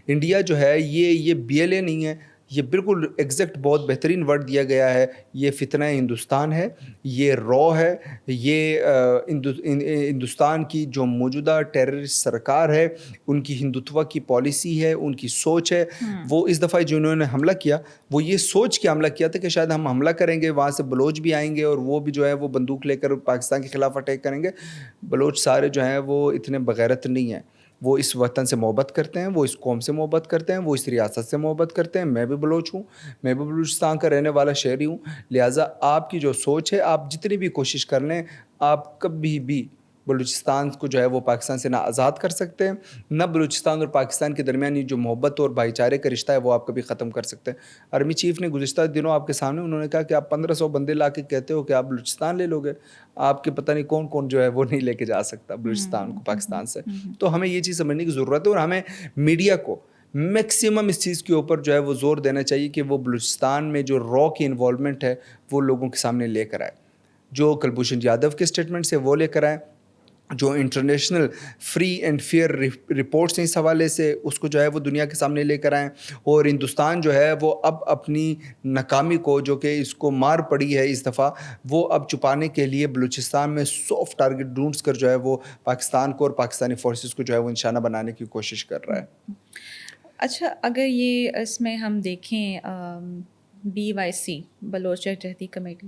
انڈیا جو ہے یہ BLA نہیں ہے, یہ بالکل ایگزیکٹ بہت بہترین ورڈ دیا گیا ہے. یہ فتنہ ہندوستان ہے, یہ رو ہے, یہ ہندوستان کی جو موجودہ ٹیررسٹ سرکار ہے ان کی ہندوتوا کی پالیسی ہے, ان کی سوچ ہے. وہ اس دفعہ جنہوں نے حملہ کیا وہ یہ سوچ کے حملہ کیا تھا کہ شاید ہم حملہ کریں گے, وہاں سے بلوچ بھی آئیں گے اور وہ بھی جو ہے وہ بندوق لے کر پاکستان کے خلاف اٹیک کریں گے. بلوچ سارے جو ہیں وہ اتنے بغیرت نہیں ہیں, وہ اس وطن سے محبت کرتے ہیں, وہ اس قوم سے محبت کرتے ہیں, وہ اس ریاست سے محبت کرتے ہیں. میں بھی بلوچ ہوں, میں بھی بلوچستان کا رہنے والا شہری ہوں. لہٰذا آپ کی جو سوچ ہے, آپ جتنی بھی کوشش کر لیں, آپ کبھی بھی بلوچستان کو جو ہے وہ پاکستان سے نہ آزاد کر سکتے ہیں, نہ بلوچستان اور پاکستان کے درمیان جو محبت اور بھائی چارے کا رشتہ ہے وہ آپ کبھی ختم کر سکتے ہیں. آرمی چیف نے گزشتہ دنوں آپ کے سامنے انہوں نے کہا کہ آپ 1500 بندے لا کے کہتے ہو کہ آپ بلوچستان لے لو گے, آپ کے پتہ نہیں کون کون جو ہے وہ نہیں لے کے جا سکتا بلوچستان کو پاکستان سے. تو ہمیں یہ چیز سمجھنے کی ضرورت ہے, اور ہمیں میڈیا کو میکسیمم اس چیز کے اوپر جو ہے وہ زور دینا چاہیے کہ وہ بلوچستان میں جو رو کی انوالومنٹ ہے وہ لوگوں کے سامنے لے کر آئے. جو کلبھوشن یادو کے اسٹیٹمنٹس ہے وہ لے کر آئے, جو international free and fair reports ہیں اس حوالے سے اس کو جو ہے وہ دنیا کے سامنے لے کر آئیں. اور ہندوستان جو ہے وہ اب اپنی ناکامی کو, جو کہ اس کو مار پڑی ہے اس دفعہ, وہ اب چھپانے کے لیے بلوچستان میں سافٹ ٹارگٹ ڈھونڈ کر جو ہے وہ پاکستان کو اور پاکستانی فورسز کو جو ہے وہ نشانہ بنانے کی کوشش کر رہا ہے. اچھا, اگر یہ اس میں ہم دیکھیں BYC بلوچ جہتی کمیٹی,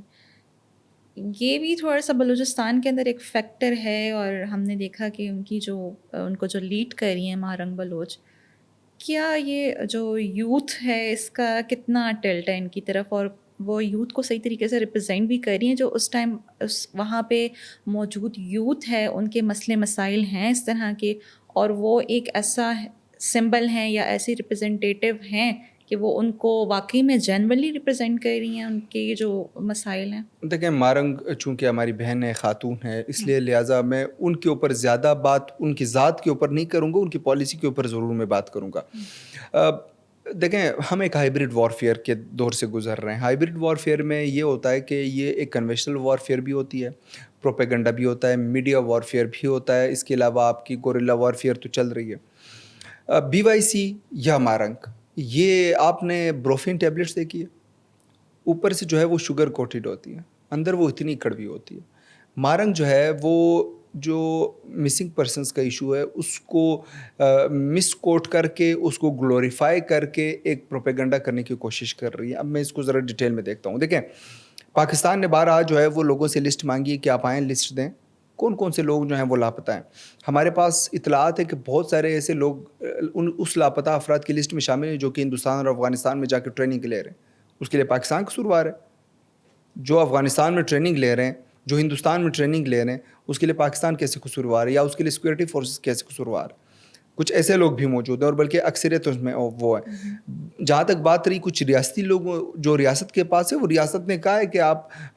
یہ بھی تھوڑا سا بلوچستان کے اندر ایک فیکٹر ہے, اور ہم نے دیکھا کہ ان کو جو لیڈ کر رہی ہیں مہارنگ بلوچ, کیا یہ جو یوتھ ہے اس کا کتنا ٹلٹ ہے ان کی طرف, اور وہ یوتھ کو صحیح طریقے سے ریپرزینٹ بھی کر رہی ہیں جو اس ٹائم وہاں پہ موجود یوتھ ہے, ان کے مسئلے مسائل ہیں اس طرح کے, اور وہ ایک ایسا سمبل ہیں یا ایسی ریپرزنٹیٹیو ہیں کہ وہ ان کو واقعی میں جنرلی ریپرزینٹ کر رہی ہیں ان کے یہ جو مسائل ہیں. دیکھیں, مارنگ چونکہ ہماری بہن ہے, خاتون ہے, اس لیے لہٰذا میں ان کے اوپر زیادہ بات ان کی ذات کے اوپر نہیں کروں گا, ان کی پالیسی کے اوپر ضرور میں بات کروں گا. دیکھیں, ہم ایک ہائیبرڈ وارفیئر کے دور سے گزر رہے ہیں. ہائیبرڈ وارفیئر میں یہ ہوتا ہے کہ یہ ایک کنونشنل وارفیئر بھی ہوتی ہے, پروپیگنڈا بھی ہوتا ہے, میڈیا وارفیئر بھی ہوتا ہے, اس کے علاوہ آپ کی گوریلا وارفیئر تو چل رہی ہے. BYC یا مارنگ, یہ آپ نے بروفین ٹیبلٹس دیکھی ہے, اوپر سے جو ہے وہ شوگر کوٹڈ ہوتی ہے, اندر وہ اتنی کڑوی ہوتی ہے. مارنگ جو ہے وہ جو مسنگ پرسنس کا ایشو ہے اس کو مس کوٹ کر کے, اس کو گلوریفائی کر کے ایک پروپیگنڈا کرنے کی کوشش کر رہی ہے. اب میں اس کو ذرا ڈیٹیل میں دیکھتا ہوں. دیکھیں, پاکستان نے بارہا جو ہے وہ لوگوں سے لسٹ مانگی ہے کہ آپ آئیں لسٹ دیں کون کون سے لوگ جو ہیں وہ لاپتہ ہیں. ہمارے پاس اطلاعات ہے کہ بہت سارے ایسے لوگ اس لاپتہ افراد کی لسٹ میں شامل ہیں جو کہ ہندوستان اور افغانستان میں جا کے ٹریننگ لے رہے ہیں. اس کے لیے پاکستان قصوروار ہے. جو افغانستان میں ٹریننگ لے رہے ہیں, جو ہندوستان میں ٹریننگ لے رہے ہیں, اس کے لیے پاکستان کیسے قصوروار ہے, یا اس کے لیے سیکورٹی فورسز کیسے قصوروار ہے؟ کچھ ایسے لوگ بھی موجود ہیں, اور بلکہ اکثریت اس میں وہ ہے. جہاں تک بات رہی کچھ ریاستی لوگوں جو ریاست کے پاس ہے, وہ ریاست نے کہا ہے کہ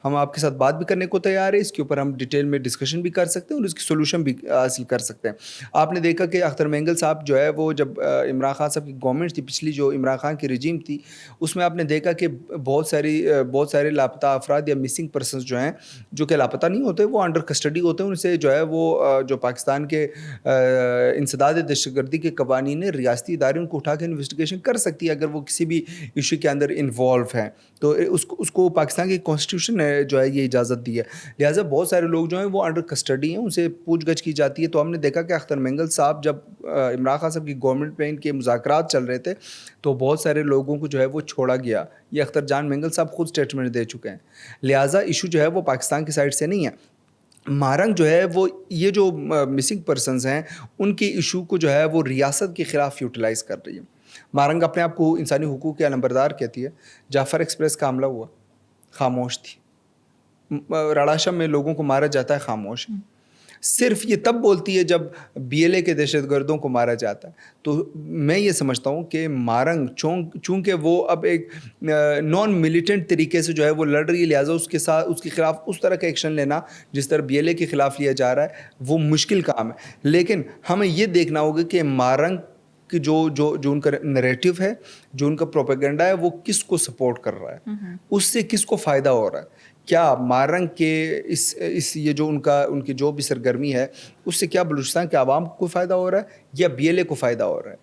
ہم آپ کے ساتھ بات بھی کرنے کو تیار ہے, اس کے اوپر ہم ڈیٹیل میں ڈسکشن بھی کر سکتے ہیں اور اس کی سولوشن بھی حاصل کر سکتے ہیں. آپ نے دیکھا کہ اختر مینگل صاحب جو ہے وہ جب عمران خان صاحب کی گورنمنٹ تھی پچھلی, جو عمران خان کی رجیم تھی, اس میں آپ نے دیکھا کہ بہت سارے لاپتہ افراد یا مسنگ پرسنز جو ہیں, جو کہ لاپتہ نہیں ہوتے, وہ انڈر کسٹڈی ہوتے ہیں. ان سے جو ہے وہ جو پاکستان کے انسداد دہشت گردی کے قوانین نے, ریاستی ادارے ان کو اٹھا کے انویسٹیگیشن کر سکتی ہے اگر وہ کسی بھی ایشو کے اندر انوالو ہیں, تو اس کو پاکستان کی کانسٹیٹیوشن نے جو ہے یہ اجازت دی ہے. لہٰذا بہت سارے لوگ جو ہیں وہ انڈر کسٹڈی ہیں, ان سے پوچھ گچھ کی جاتی ہے. تو ہم نے دیکھا کہ اختر مینگل صاحب جب عمران خان صاحب کی گورنمنٹ پہ ان کے مذاکرات چل رہے تھے, تو بہت سارے لوگوں کو جو ہے وہ چھوڑا گیا. یہ اختر جان مینگل صاحب خود اسٹیٹمنٹ دے چکے ہیں. لہٰذا ایشو جو ہے وہ پاکستان کی سائڈ سے نہیں ہے. مارنگ جو ہے وہ یہ جو مسنگ پرسنز ہیں ان کے ایشو کو جو ہے وہ ریاست کے خلاف یوٹیلائز کر رہی ہے. مارنگ اپنے آپ کو انسانی حقوق کے نمبردار کہتی ہے. جعفر ایکسپریس کا حملہ ہوا, خاموش تھی. رڑاشم میں لوگوں کو مارا جاتا ہے, خاموش. صرف یہ تب بولتی ہے جب بی ایل اے کے دہشت گردوں کو مارا جاتا ہے. تو میں یہ سمجھتا ہوں کہ مارنگ چونکہ وہ اب ایک نان ملیٹنٹ طریقے سے جو ہے وہ لڑ رہی ہے, لہٰذا اس کے خلاف اس طرح کا ایکشن لینا جس طرح بی ایل اے کے خلاف لیا جا رہا ہے وہ مشکل کام ہے. لیکن ہمیں یہ دیکھنا ہوگا کہ مارنگ کہ جو ان کا نریٹو ہے, جو ان کا پروپیگنڈا ہے, وہ کس کو سپورٹ کر رہا ہے, اس سے کس کو فائدہ ہو رہا ہے. کیا مارنگ کے اس یہ جو ان کی جو بھی سرگرمی ہے, اس سے کیا بلوچستان کے عوام کو فائدہ ہو رہا ہے یا بی ایل اے کو فائدہ ہو رہا ہے؟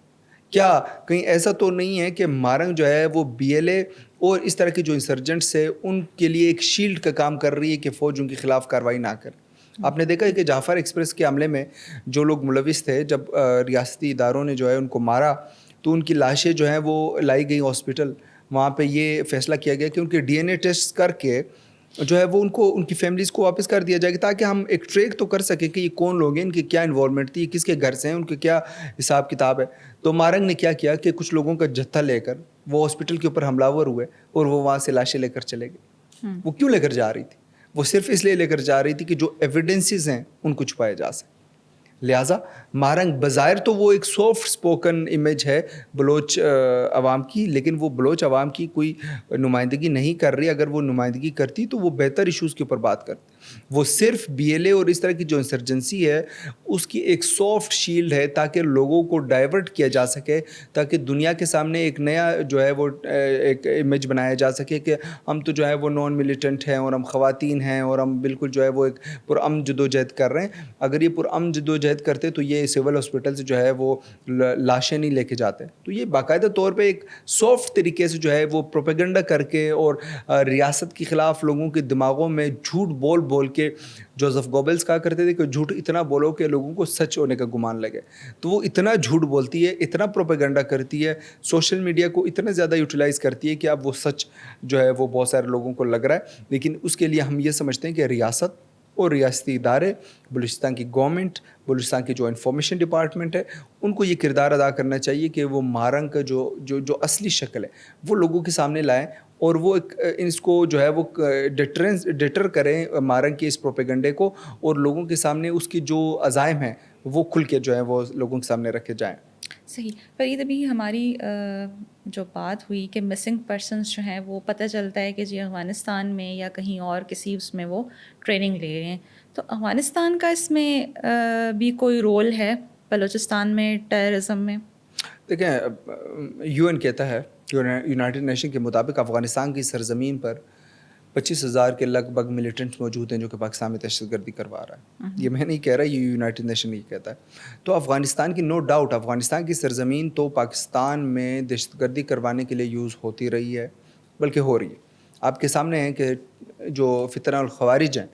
کیا کہیں ایسا تو نہیں ہے کہ مارنگ جو ہے وہ بی ایل اے اور اس طرح کے جو انسرجنٹس ہیں ان کے لیے ایک شیلڈ کا کام کر رہی ہے کہ فوج ان کے خلاف کارروائی نہ کرے؟ آپ نے دیکھا ہے کہ جعفر ایکسپریس کے حملے میں جو لوگ ملوث تھے, جب ریاستی اداروں نے جو ہے ان کو مارا, تو ان کی لاشیں جو ہیں وہ لائی گئی ہاسپٹل. وہاں پہ یہ فیصلہ کیا گیا کہ ان کے ڈی این اے ٹیسٹ کر کے جو ہے وہ ان کی فیملیز کو واپس کر دیا جائے گا, تاکہ ہم ایک ٹریک تو کر سکیں کہ یہ کون لوگ ہیں, ان کی کیا انوالومنٹ تھی, کس کے گھر سے ہیں, ان کے کیا حساب کتاب ہے. تو مارنگ نے کیا کہ کچھ لوگوں کا جتھا لے کر وہ ہاسپٹل کے اوپر حملہ ور ہوئے اور وہ وہاں سے لاشیں لے کر چلے گئے. وہ کیوں لے کر جا رہی تھی؟ وہ صرف اس لیے لے کر جا رہی تھی کہ جو ایویڈنسز ہیں ان کو چھپایا جا سکے. لہٰذا مارنگ بظاہر تو وہ ایک سافٹ سپوکن امیج ہے بلوچ عوام کی, لیکن وہ بلوچ عوام کی کوئی نمائندگی نہیں کر رہی. اگر وہ نمائندگی کرتی تو وہ بہتر ایشوز کے اوپر بات کرتی. وہ صرف بی ایل اے اور اس طرح کی جو انسرجنسی ہے اس کی ایک سافٹ شیلڈ ہے, تاکہ لوگوں کو ڈائیورٹ کیا جا سکے, تاکہ دنیا کے سامنے ایک نیا جو ہے وہ ایک امیج بنایا جا سکے کہ ہم تو جو ہے وہ نان ملیٹنٹ ہیں اور ہم خواتین ہیں اور ہم بالکل جو ہے وہ ایک پرامن جدوجہد کر رہے ہیں. اگر یہ پرامن جدوجہد کرتے تو یہ سول ہاسپٹل سے جو ہے وہ لاشیں نہیں لے کے جاتے. تو یہ باقاعدہ طور پہ ایک سافٹ طریقے سے جو ہے وہ پروپیگنڈا کر کے اور ریاست کے خلاف لوگوں کے دماغوں میں جھوٹ بول کے, جوزف گوبلز کہا کرتے تھے کہ جھوٹ اتنا بولو کہ لوگوں کو سچ ہونے کا گمان لگے. تو وہ اتنا جھوٹ بولتی ہے, اتنا پروپیگنڈا کرتی ہے, سوشل میڈیا کو اتنا زیادہ یوٹیلائز کرتی ہے کہ اب وہ سچ جو ہے وہ بہت سارے لوگوں کو لگ رہا ہے. لیکن اس کے لیے ہم یہ سمجھتے ہیں کہ ریاست اور ریاستی ادارے, بلوچستان کی گورنمنٹ, بلوچستان کی جو انفارمیشن ڈپارٹمنٹ ہے, ان کو یہ کردار ادا کرنا چاہیے کہ وہ مارنگ کا جو اصلی شکل ہے وہ لوگوں کے سامنے لائیں, اور وہ اس کو جو ہے وہ ڈیٹر کریں مارنگ کے اس پروپیگنڈے کو, اور لوگوں کے سامنے اس کی جو عزائم ہیں وہ کھل کے جو ہے وہ لوگوں کے سامنے رکھے جائیں. صحیح. فرید, ابھی ہماری جو بات ہوئی کہ مسنگ پرسنس جو ہیں وہ پتہ چلتا ہے کہ جی افغانستان میں یا کہیں اور کسی اس میں وہ ٹریننگ لے رہے ہیں, تو افغانستان کا اس میں بھی کوئی رول ہے بلوچستان میں ٹیررزم میں؟ دیکھیں, یو این کہتا ہے, یونائٹڈ نیشن کے مطابق افغانستان کی سرزمین پر 25,000 کے لگ بھگ ملیٹنٹس موجود ہیں جو کہ پاکستان میں دہشت گردی کروا رہا ہے. یہ میں نہیں کہہ رہا, یہ یونائٹڈ نیشن یہ کہتا ہے. تو افغانستان کی نو ڈاؤٹ افغانستان کی سرزمین تو پاکستان میں دہشت گردی کروانے کے لیے یوز ہوتی رہی ہے, بلکہ ہو رہی ہے. آپ کے سامنے ہے کہ جو فتنہ الخوارج ہیں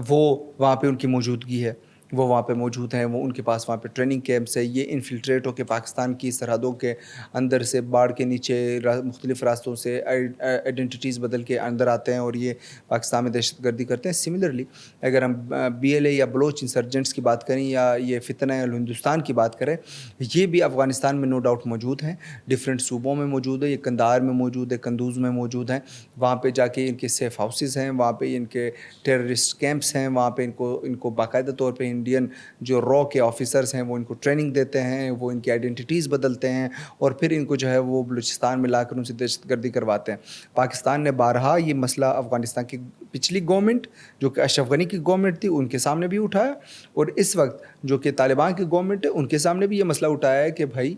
وہ وہاں پہ ان کی موجودگی ہے. وہ وہاں پہ موجود ہیں, وہ ان کے پاس وہاں پہ ٹریننگ کیمپس ہے. یہ انفلٹریٹ ہو کے پاکستان کی سرحدوں کے اندر سے باڑ کے نیچے مختلف راستوں سے آئیڈینٹیٹیز بدل کے اندر آتے ہیں اور یہ پاکستان میں دہشت گردی کرتے ہیں. سملرلی اگر ہم BLA یا بلوچ انسرجنٹس کی بات کریں یا یہ فتنہ ہندوستان کی بات کریں, یہ بھی افغانستان میں نو ڈاؤٹ موجود ہیں, ڈفرینٹ صوبوں میں موجود ہے. یہ قندھار میں موجود ہے, قندوز میں موجود ہیں. وہاں پہ جا کے ان کے سیف ہاؤسز ہیں, وہاں پہ ان کے ٹیررسٹ کیمپس ہیں, وہاں پہ ان کو باقاعدہ طور پہ انڈین جو را کے آفیسرس ہیں وہ ان کو ٹریننگ دیتے ہیں, وہ ان کی آئیڈینٹیٹیز بدلتے ہیں اور پھر ان کو جو ہے وہ بلوچستان میں لا کر ان سے دہشت گردی کرواتے ہیں. پاکستان نے بارہا یہ مسئلہ افغانستان کی پچھلی گورنمنٹ جو کہ اشرف غنی کی گورنمنٹ تھی ان کے سامنے بھی اٹھایا, اور اس وقت جو کہ طالبان کی گورنمنٹ ہے ان کے سامنے بھی یہ مسئلہ اٹھایا ہے کہ بھائی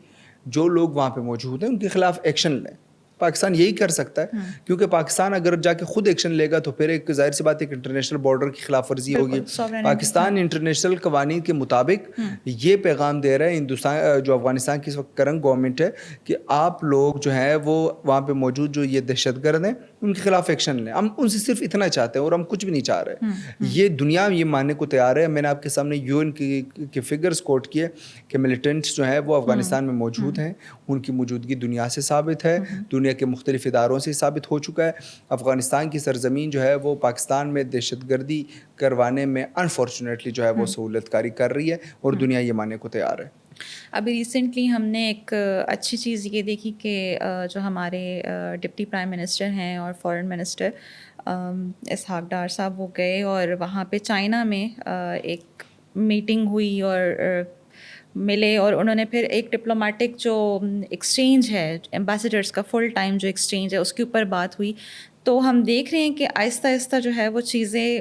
جو لوگ وہاں پہ موجود ہیں ان کے خلاف ایکشن لیں. پاکستان یہی کر سکتا ہے, کیونکہ پاکستان اگر جا کے خود ایکشن لے گا تو پھر ایک ظاہر سی بات ایک انٹرنیشنل بارڈر کی خلاف ورزی ہوگی. پاکستان انٹرنیشنل قوانین کے مطابق یہ پیغام دے رہا ہے ہندوستان جو افغانستان کی اس وقت کرنٹ گورنمنٹ ہے کہ آپ لوگ جو ہیں وہ وہاں پہ موجود جو یہ دہشت گرد ہیں ان کے خلاف ایکشن لیں. ہم ان سے صرف اتنا چاہتے ہیں اور ہم کچھ بھی نہیں چاہ رہے. یہ دنیا یہ ماننے کو تیار ہے. میں نے آپ کے سامنے UN کی فگرز کوٹ کیے کہ ملیٹنٹس جو ہیں وہ افغانستان میں موجود ہیں, ان کی موجودگی دنیا سے ثابت ہے, دنیا کے مختلف اداروں سے ثابت ہو چکا ہے. افغانستان کی سرزمین جو ہے وہ پاکستان میں دہشت گردی کروانے میں انفارچونیٹلی جو ہے وہ سہولت کاری کر رہی ہے اور دنیا یہ ماننے کو تیار ہے. ابھی ریسنٹلی ہم نے ایک اچھی چیز یہ دیکھی کہ جو ہمارے ڈپٹی پرائم منسٹر ہیں اور فارن منسٹر اسحاق ڈار صاحب وہ گئے اور وہاں پہ چائنا میں ایک میٹنگ ہوئی اور ملے, اور انہوں نے پھر ایک ڈپلومیٹک جو ایکسچینج ہے ایمبیسیڈرس کا فل ٹائم جو ایکسچینج ہے اس کے اوپر بات ہوئی. تو ہم دیکھ رہے ہیں کہ آہستہ آہستہ جو ہے وہ چیزیں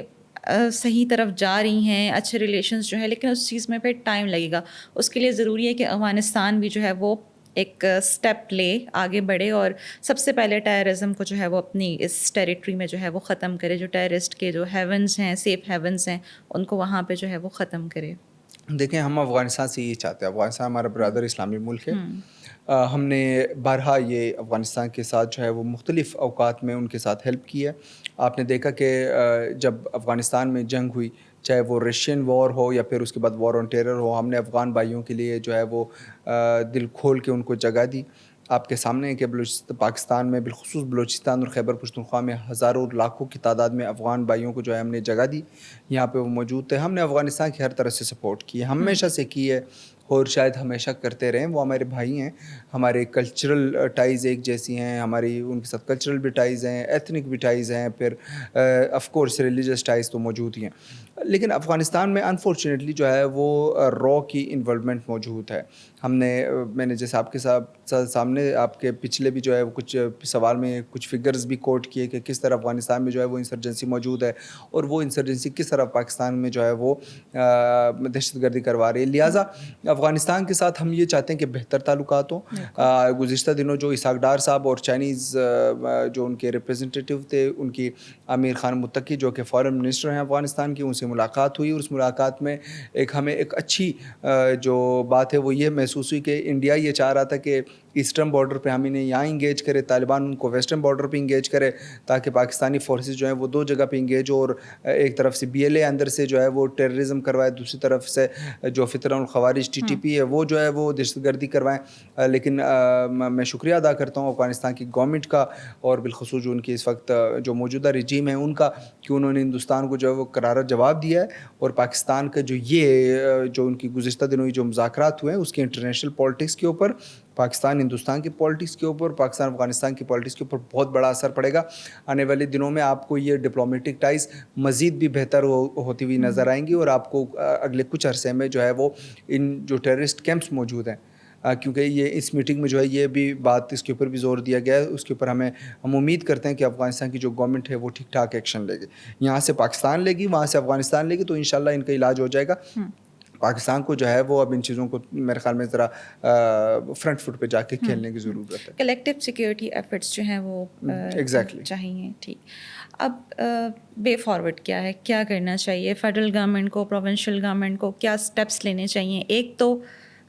صحیح طرف جا رہی ہیں, اچھے ریلیشنز جو ہے, لیکن اس چیز میں پھر ٹائم لگے گا. اس کے لیے ضروری ہے کہ افغانستان بھی جو ہے وہ ایک اسٹیپ لے, آگے بڑھے اور سب سے پہلے ٹیررزم کو جو ہے وہ اپنی اس ٹیریٹری میں جو ہے وہ ختم کرے. جو ٹیررسٹ کے جو ہیونز ہیں, سیف ہیونز ہیں, ان کو وہاں پہ جو ہے وہ ختم کرے. دیکھیں ہم افغانستان سے یہ چاہتے ہیں, افغانستان ہمارا برادر اسلامی ملک ہے. ہم نے بارہا یہ افغانستان کے ساتھ جو ہے وہ مختلف اوقات میں ان کے ساتھ ہیلپ کی ہے. آپ نے دیکھا کہ جب افغانستان میں جنگ ہوئی, چاہے وہ رشین وار ہو یا پھر اس کے بعد وار آن ٹیرر ہو, ہم نے افغان بھائیوں کے لیے جو ہے وہ دل کھول کے ان کو جگہ دی. آپ کے سامنے ہے کہ پاکستان میں بالخصوص بلوچستان اور خیبر پختونخوا میں ہزاروں لاکھوں کی تعداد میں افغان بھائیوں کو جو ہے ہم نے جگہ دی, یہاں پہ وہ موجود تھے. ہم نے افغانستان کی ہر طرح سے سپورٹ کی ہے, ہمیشہ سے کی ہے اور شاید ہمیشہ کرتے رہیں. وہ ہمارے بھائی ہیں, ہمارے کلچرل ٹائز ایک جیسی ہیں, ہماری ان کے ساتھ کلچرل بھی ٹائز ہیں, ایتھنک بھی ٹائز ہیں, پھر آف کورس ریلیجس ٹائز تو موجود ہی ہیں. لیکن افغانستان میں انفارچونیٹلی جو ہے وہ را کی انوالومنٹ موجود ہے. ہم نے میں نے جیسے آپ کے سامنے آپ کے پچھلے بھی جو ہے کچھ سوال میں کچھ فگرز بھی کوٹ کیے کہ کس طرح افغانستان میں جو ہے وہ انسرجنسی موجود ہے اور وہ انسرجنسی کس طرح پاکستان میں جو ہے وہ دہشت گردی کروا رہی ہے. لہٰذا افغانستان کے ساتھ ہم یہ چاہتے ہیں کہ بہتر تعلقات ہوں. گزشتہ دنوں جو اسحاق ڈار صاحب اور چائنیز جو ان کے ریپریزنٹیٹیو تھے, ان کی امیر خان متقی جو کہ فارن منسٹر ہیں افغانستان کی, ان سے ملاقات ہوئی اور اس ملاقات میں ہمیں ایک اچھی جو بات ہے وہ یہ محسوس ہوئی کہ انڈیا یہ چاہ رہا تھا کہ ایسٹرن بارڈر پہ ہم انہیں یہاں انگیج کرے, طالبان ان کو ویسٹرن بارڈر پہ انگیج کرے تاکہ پاکستانی فورسز جو ہیں وہ دو جگہ پہ انگیج ہو, اور ایک طرف سے BLA اندر سے جو ہے وہ ٹیررزم کروائے, دوسری طرف سے جو فتنہ الخوارج TTP ہے وہ جو ہے وہ دہشت گردی کروائیں. لیکن میں شکریہ ادا کرتا ہوں افغانستان کی گورنمنٹ کا اور بالخصوص جو ان کی اس وقت جو موجودہ رجیم ہے ان کا, کہ انہوں نے ہندوستان کو جو ہے وہ کرارا جواب دیا ہے اور پاکستان کا جو ان کی گزشتہ دنوں جو مذاکرات ہوئے ہیں اس کے انٹرنیشنل پالیٹکس کے اوپر, پاکستان ہندوستان کی پالیٹکس کے اوپر, پاکستان افغانستان کی پالیٹکس کے اوپر بہت بڑا اثر پڑے گا. آنے والے دنوں میں آپ کو یہ ڈپلومیٹک ٹائز مزید بھی بہتر ہوتی ہوئی نظر آئیں گی اور آپ کو اگلے کچھ عرصے میں جو ہے وہ ان جو ٹیررسٹ کیمپس موجود ہیں, کیونکہ یہ اس میٹنگ میں جو ہے یہ بھی بات اس کے اوپر بھی زور دیا گیا ہے, اس کے اوپر ہم امید کرتے ہیں کہ افغانستان کی جو گورنمنٹ ہے وہ ٹھیک ٹھاک ایکشن لے گی. یہاں سے پاکستان لے گی, وہاں سے افغانستان لے گی, تو انشاءاللہ ان کا علاج ہو جائے گا. پاکستان کو جو ہے وہ اب ان چیزوں کو میرے خیال میں ذرا فرنٹ فٹ پہ جا کے کھیلنے کی ضرورت ہے. کلیکٹیو سیکیورٹی ایفرٹس جو ہیں وہ چاہیے. ٹھیک, اب وے فارورڈ کیا ہے, کیا کرنا چاہیے فیڈرل گورنمنٹ کو, پروونشل گورنمنٹ کو, کیا اسٹیپس لینے چاہیے؟ ایک تو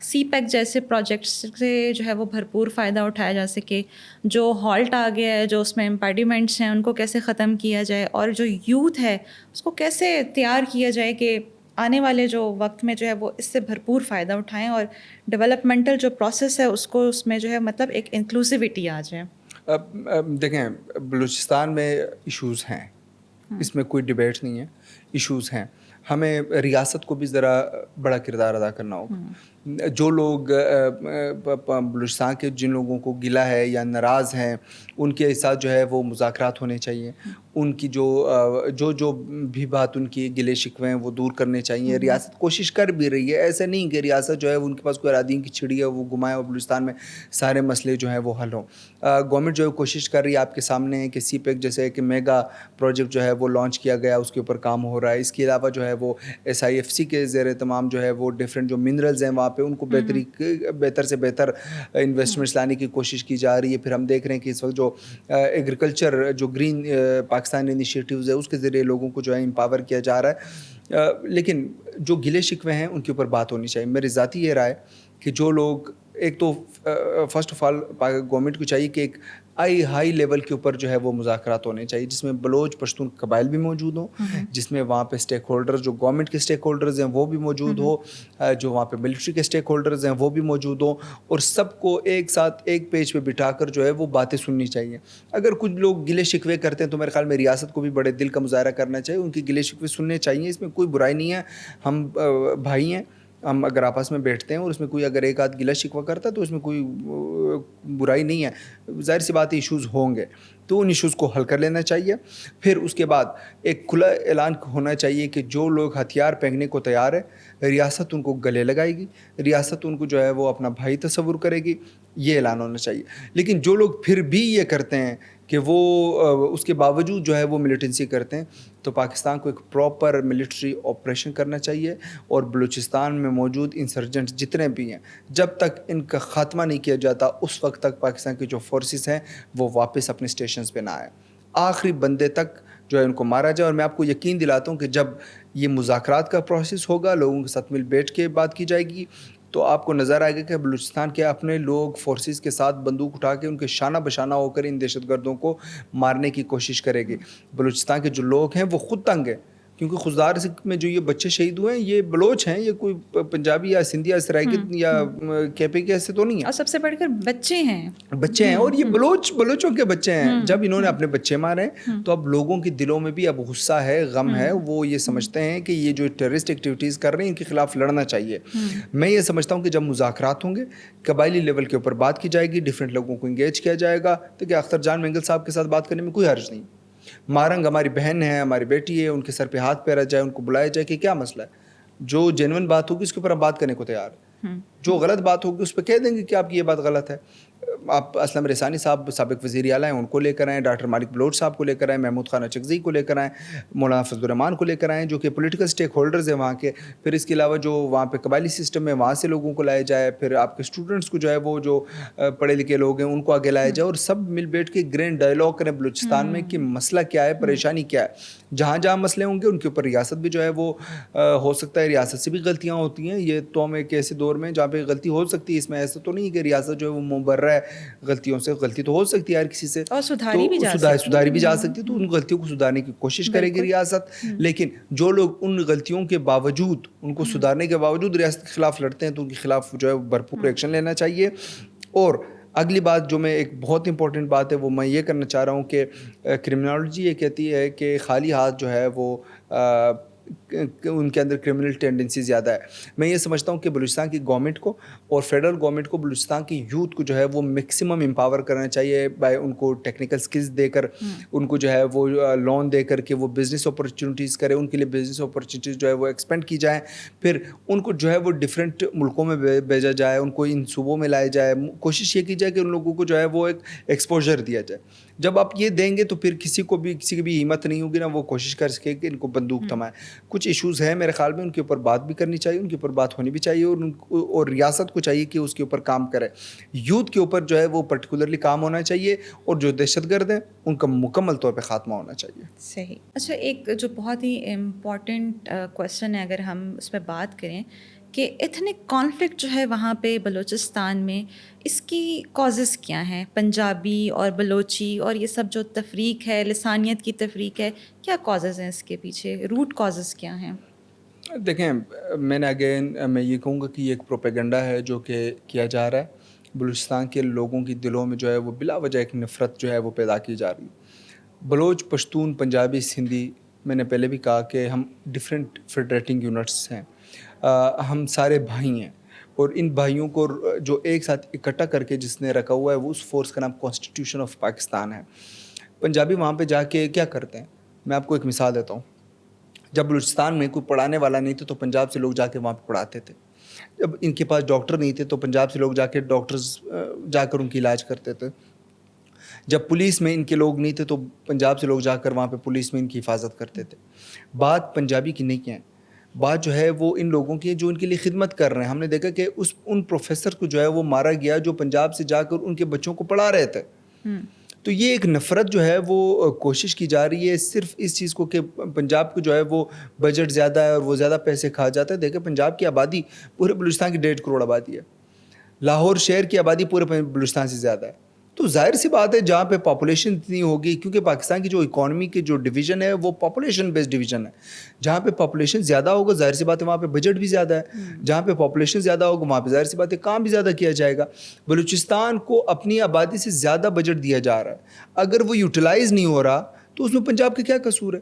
CPEC جیسے پروجیکٹس سے جو ہے وہ بھرپور فائدہ اٹھایا جا سکے. جو ہالٹ آ گیا ہے, جو اس میں امپیڈیمنٹس ہیں ان کو کیسے ختم کیا جائے, اور جو یوتھ ہے اس کو کیسے تیار کیا جائے کہ آنے والے جو وقت میں جو ہے وہ اس سے بھرپور فائدہ اٹھائیں اور ڈیولپمنٹل جو پروسیس ہے اس کو اس میں جو ہے مطلب ایک انکلوسیوٹی آ جائے. اب دیکھیں بلوچستان میں ایشوز ہیں, اس میں کوئی ڈبیٹ نہیں ہے, ایشوز ہیں. ہمیں ریاست کو بھی ذرا بڑا کردار ادا کرنا ہوگا. جو لوگ بلوچستان کے جن لوگوں کو گلہ ہے یا ناراض ہیں ان کے ساتھ جو ہے وہ مذاکرات ہونے چاہیے. ان کی جو بھی بات ان کی گلے شکوے ہیں وہ دور کرنے چاہیے. ریاست کوشش کر بھی رہی ہے, ایسے نہیں کہ ریاست جو ہے ان کے پاس کوئی اراضین کی چھڑی ہے وہ گھمائے اور بلوچستان میں سارے مسئلے جو ہیں وہ حل ہوں. گورنمنٹ جو ہے کوشش کر رہی ہے, آپ کے سامنے ہے کہ سی پیک جیسے کہ میگا پروجیکٹ جو ہے وہ لانچ کیا گیا, اس کے اوپر کام ہو رہا ہے. اس کے علاوہ جو ہے وہ SIFC کے زیر اہتمام جو ہے وہ ڈفرینٹ جو منرلز ہیں وہاں پہ ان کو بہتر سے بہتر انویسٹمنٹس لانے کی کوشش کی جا رہی ہے. پھر ہم دیکھ رہے ہیں کہ اس وقت جو ایگریکلچر جو گرین پاکستان انیشیٹیوز ہے اس کے ذریعے لوگوں کو جو ہے امپاور کیا جا رہا ہے. لیکن جو گلے شکوے ہیں ان کے اوپر بات ہونی چاہیے. میری ذاتی یہ رائے کہ جو لوگ ایک تو فرسٹ آف آل گورنمنٹ کو چاہیے کہ ایک ہائی لیول کے اوپر جو ہے وہ مذاکرات ہونے چاہیے جس میں بلوچ پشتون قبائل بھی موجود ہوں, جس میں وہاں پہ اسٹیک ہولڈرز جو گورنمنٹ کے اسٹیک ہولڈرز ہیں وہ بھی موجود ہو, جو وہاں پہ ملٹری کے اسٹیک ہولڈرز ہیں وہ بھی موجود ہوں, اور سب کو ایک ساتھ ایک پیج پہ بٹھا کر جو ہے وہ باتیں سننی چاہیے. اگر کچھ لوگ گلے شکوے کرتے ہیں تو میرے خیال میں ریاست کو بھی بڑے دل کا مظاہرہ کرنا چاہیے, ان کی گلے شکوے سننے چاہیے. اس میں کوئی برائی نہیں ہے, ہم بھائی ہیں, ہم اگر آپس میں بیٹھتے ہیں اور اس میں کوئی اگر ایک آدھ گلہ شکوہ کرتا ہے تو اس میں کوئی برائی نہیں ہے. ظاہر سی بات ہے ایشوز ہوں گے تو ان ایشوز کو حل کر لینا چاہیے. پھر اس کے بعد ایک کھلا اعلان ہونا چاہیے کہ جو لوگ ہتھیار پھینکنے کو تیار ہے ریاست ان کو گلے لگائے گی, ریاست ان کو جو ہے وہ اپنا بھائی تصور کرے گی, یہ اعلان ہونا چاہیے. لیکن جو لوگ پھر بھی یہ کرتے ہیں کہ وہ اس کے باوجود جو ہے وہ ملیٹنسی کرتے ہیں تو پاکستان کو ایک پراپر ملٹری آپریشن کرنا چاہیے. اور بلوچستان میں موجود انسرجنٹ جتنے بھی ہیں جب تک ان کا خاتمہ نہیں کیا جاتا اس وقت تک پاکستان کے جو فورسز ہیں وہ واپس اپنے اسٹیشنز پہ نہ آئیں, آخری بندے تک جو ہے ان کو مارا جائے. اور میں آپ کو یقین دلاتا ہوں کہ جب یہ مذاکرات کا پروسیس ہوگا, لوگوں کے ساتھ مل بیٹھ کے بات کی جائے گی, تو آپ کو نظر آئے گا کہ بلوچستان کے اپنے لوگ فورسز کے ساتھ بندوق اٹھا کے ان کے شانہ بشانہ ہو کر ان دہشت گردوں کو مارنے کی کوشش کرے گی. بلوچستان کے جو لوگ ہیں وہ خود تنگ ہیں کیونکہ خزدار میں جو یہ بچے شہید ہوئے ہیں یہ بلوچ ہیں, یہ کوئی پنجابی یا سندھی یا سرائکی یا کیپے کے ایسے تو نہیں ہیں, اور سب سے بڑھ کر بچے ہیں اور یہ بلوچوں کے بچے ہیں. جب انہوں نے اپنے بچے مارے تو اب لوگوں کے دلوں میں بھی اب غصہ ہے, غم ہے, وہ یہ سمجھتے ہیں کہ یہ جو ٹیررسٹ ایکٹیویٹیز کر رہے ہیں ان کے خلاف لڑنا چاہیے. میں یہ سمجھتا ہوں کہ جب مذاکرات ہوں گے قبائلی لیول کے اوپر بات کی جائے گی, ڈفرینٹ لوگوں کو انگیج کیا جائے گا, تو کیا اختر جان مینگل صاحب کے ساتھ بات کرنے میں کوئی حرج نہیں. مارنگ ہماری بہن ہے, ہماری بیٹی ہے, ان کے سر پہ ہاتھ پھیرا جائے, ان کو بلایا جائے کہ کیا مسئلہ ہے, جو جینوئن بات ہوگی اس کے اوپر ہم بات کرنے کو تیار ہیں. جو غلط بات ہوگی اس پہ کہہ دیں گے کہ آپ کی یہ بات غلط ہے. آپ اسلم رسانی صاحب سابق وزیر اعلیٰ ہیں, ان کو لے کر آئیں, ڈاکٹر مالک بلوچ صاحب کو لے کر آئیں, محمود خان اچکزئی کو لے کر آئیں, مولانا فضل الرحمان کو لے کر آئیں جو کہ پولیٹیکل اسٹیک ہولڈرز ہیں وہاں کے. پھر اس کے علاوہ جو وہاں پہ قبائلی سسٹم ہے وہاں سے لوگوں کو لایا جائے. پھر آپ کے اسٹوڈنٹس کو جو ہے وہ جو پڑھے لکھے لوگ ہیں ان کو آگے لایا جائے اور سب مل بیٹھ کے گرینڈ ڈائلاگ کریں بلوچستان میں کہ مسئلہ کیا ہے, پریشانی کیا ہے. جہاں جہاں مسئلے ہوں گے ان کے اوپر ریاست بھی جو ہے وہ ہو سکتا ہے ریاست سے بھی غلطیاں ہوتی ہیں. یہ تو ہم ایک ایسے دور میں جہاں پہ غلطی ہو سکتی ہے, اس میں ایسا تو نہیں کہ ریاست جو ہے وہ مبرہ ہے غلطیوں سے. غلطی تو ہو سکتی ہے ہر کسی سے, اور سدھاری بھی جا سکتی ہے, تو ان غلطیوں کو سدھارنے کی کوشش کرے گی ریاست. لیکن جو لوگ ان غلطیوں کے باوجود, ان کو سدھارنے کے باوجود ریاست کے خلاف لڑتے ہیں تو ان کے خلاف جو ہے بھرپور ایکشن لینا چاہیے. اور اگلی بات جو میں ایک بہت امپورٹنٹ بات ہے وہ میں یہ کرنا چاہ رہا ہوں کہ کرمنالوجی یہ کہتی ہے کہ خالی ہاتھ جو ہے وہ ان کے اندر کرمنل ٹینڈنسی زیادہ ہے. میں یہ سمجھتا ہوں کہ بلوچستان کی گورنمنٹ کو اور فیڈرل گورنمنٹ کو بلوچستان کی یوتھ کو جو ہے وہ میکسیمم امپاور کرنا چاہیے بائی ان کو ٹیکنیکل سکلز دے کر, ان کو جو ہے وہ لون دے کر کے وہ بزنس اپرچونیٹیز کرے, ان کے لیے بزنس اپرچونیٹیز جو ہے وہ ایکسپینڈ کی جائیں. پھر ان کو جو ہے وہ ڈفرینٹ ملکوں میں بھیجا جائے, ان کو ان صوبوں میں لائے جائے. کوشش یہ کی جائے کہ ان لوگوں کو جو ہے وہ ایک ایکسپوجر دیا جائے. جب آپ یہ دیں گے تو پھر کسی کی بھی ہمت نہیں ہوگی نا وہ کوشش کر سکے کہ ان کو بندوق تھمائے. کچھ ایشوز ہیں میرے خیال میں ان کے اوپر بات بھی کرنی چاہیے, ان کے اوپر بات ہونی بھی چاہیے, اور ریاست کو چاہیے کہ اس کے اوپر کام کرے. یوتھ کے اوپر جو ہے وہ پرٹیکولرلی کام ہونا چاہیے, اور جو دہشت گرد ہیں ان کا مکمل طور پہ خاتمہ ہونا چاہیے. صحیح. اچھا, ایک جو بہت ہی امپورٹنٹ کویسچن ہے اگر ہم اس پہ بات کریں کہ ایتھنک کانفلکٹ جو ہے وہاں پہ بلوچستان میں, اس کی کازز کیا ہیں؟ پنجابی اور بلوچی اور یہ سب جو تفریق ہے, لسانیت کی تفریق ہے, کیا کازز ہیں اس کے پیچھے, روٹ کازز کیا ہیں؟ دیکھیں میں نے اگین میں یہ کہوں گا کہ یہ ایک پروپیگنڈا ہے جو کہ کیا جا رہا ہے. بلوچستان کے لوگوں کی دلوں میں جو ہے وہ بلا وجہ ایک نفرت جو ہے وہ پیدا کی جا رہی ہے. بلوچ، پشتون، پنجابی، سندھی، میں نے پہلے بھی کہا کہ ہم ڈفرینٹ فیڈریٹنگ یونٹس ہیں. ہم سارے بھائی ہیں اور ان بھائیوں کو جو ایک ساتھ اکٹھا کر کے جس نے رکھا ہوا ہے وہ اس فورس کا نام کانسٹیٹیوشن آف پاکستان ہے. پنجابی وہاں پہ جا کے کیا کرتے ہیں؟ میں آپ کو ایک مثال دیتا ہوں. جب بلوچستان میں کوئی پڑھانے والا نہیں تھا تو پنجاب سے لوگ جا کے وہاں پہ پڑھاتے تھے. جب ان کے پاس ڈاکٹر نہیں تھے تو پنجاب سے لوگ جا کے ڈاکٹرز جا کر ان کی علاج کرتے تھے. جب پولیس میں ان کے لوگ نہیں تھے تو پنجاب سے لوگ جا کر وہاں پہ پولیس میں ان کی حفاظت کرتے تھے. بات پنجابی کی نہیں ہے، بات جو ہے وہ ان لوگوں کی ہے جو ان کے لیے خدمت کر رہے ہیں. ہم نے دیکھا کہ ان پروفیسر کو جو ہے وہ مارا گیا جو پنجاب سے جا کر ان کے بچوں کو پڑھا رہے تھے. تو یہ ایک نفرت جو ہے وہ کوشش کی جا رہی ہے صرف اس چیز کو کہ پنجاب کو جو ہے وہ بجٹ زیادہ ہے اور وہ زیادہ پیسے کھا جاتا ہے. دیکھیں پنجاب کی آبادی پورے بلوچستان کی 1.5 کروڑ آبادی ہے. لاہور شہر کی آبادی پورے بلوچستان سے زیادہ ہے. تو ظاہر سی بات ہے جہاں پہ پاپولیشن اتنی ہوگی، کیونکہ پاکستان کی جو اکانومی کی جو ڈویژن ہے وہ پاپولیشن بیسڈ ڈویژن ہے. جہاں پہ پاپولیشن زیادہ ہوگا ظاہر سی بات ہے وہاں پہ بجٹ بھی زیادہ ہے. جہاں پہ پاپولیشن زیادہ ہوگا وہاں پہ ظاہر سی بات ہے کام بھی زیادہ کیا جائے گا. بلوچستان کو اپنی آبادی سے زیادہ بجٹ دیا جا رہا ہے، اگر وہ یوٹیلائز نہیں ہو رہا تو اس میں پنجاب کا کیا قصور ہے؟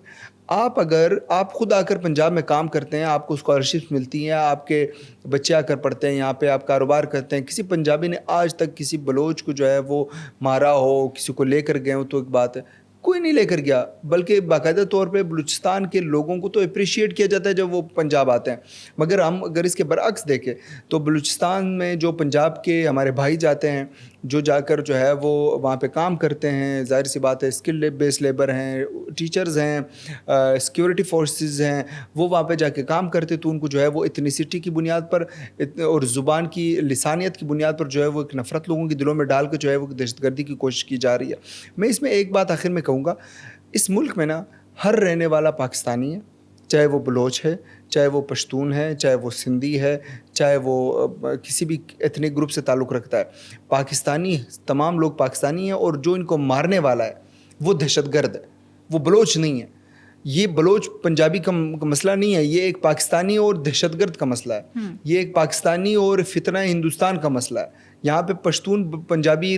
آپ خود آ کر پنجاب میں کام کرتے ہیں، آپ کو اسکالرشپس ملتی ہیں، آپ کے بچے آ کر پڑھتے ہیں یہاں پہ، آپ کاروبار کرتے ہیں. کسی پنجابی نے آج تک کسی بلوچ کو جو ہے وہ مارا ہو، کسی کو لے کر گئے ہو تو ایک بات ہے، کوئی نہیں لے کر گیا. بلکہ باقاعدہ طور پہ بلوچستان کے لوگوں کو تو اپریشیٹ کیا جاتا ہے جب وہ پنجاب آتے ہیں. مگر ہم اگر اس کے برعکس دیکھیں تو بلوچستان میں جو پنجاب کے ہمارے بھائی جاتے ہیں، جو جا کر جو ہے وہ وہاں پہ کام کرتے ہیں، ظاہر سی بات ہے اسکل بیس لیبر ہیں، ٹیچرز ہیں، سیکیورٹی فورسز ہیں، وہ وہاں پہ جا کے کام کرتے تو ان کو جو ہے وہ ایتھنیسٹی کی بنیاد پر اور زبان کی لسانیت کی بنیاد پر جو ہے وہ ایک نفرت لوگوں کے دلوں میں ڈال کے جو ہے وہ دہشت گردی کی کوشش کی جا رہی ہے. میں اس میں ایک بات آخر میں کہوں گا، اس ملک میں نا ہر رہنے والا پاکستانی ہے، چاہے وہ بلوچ ہے، چاہے وہ پشتون ہے، چاہے وہ سندھی ہے، چاہے وہ کسی بھی ایتھنک گروپ سے تعلق رکھتا ہے. پاکستانی تمام لوگ پاکستانی ہیں اور جو ان کو مارنے والا ہے وہ دہشت گرد ہے، وہ بلوچ نہیں ہے. یہ بلوچ پنجابی کا مسئلہ نہیں ہے، یہ ایک پاکستانی اور دہشت گرد کا مسئلہ ہے. یہ ایک پاکستانی اور فتنہ ہندوستان کا مسئلہ ہے. یہاں پہ پشتون پنجابی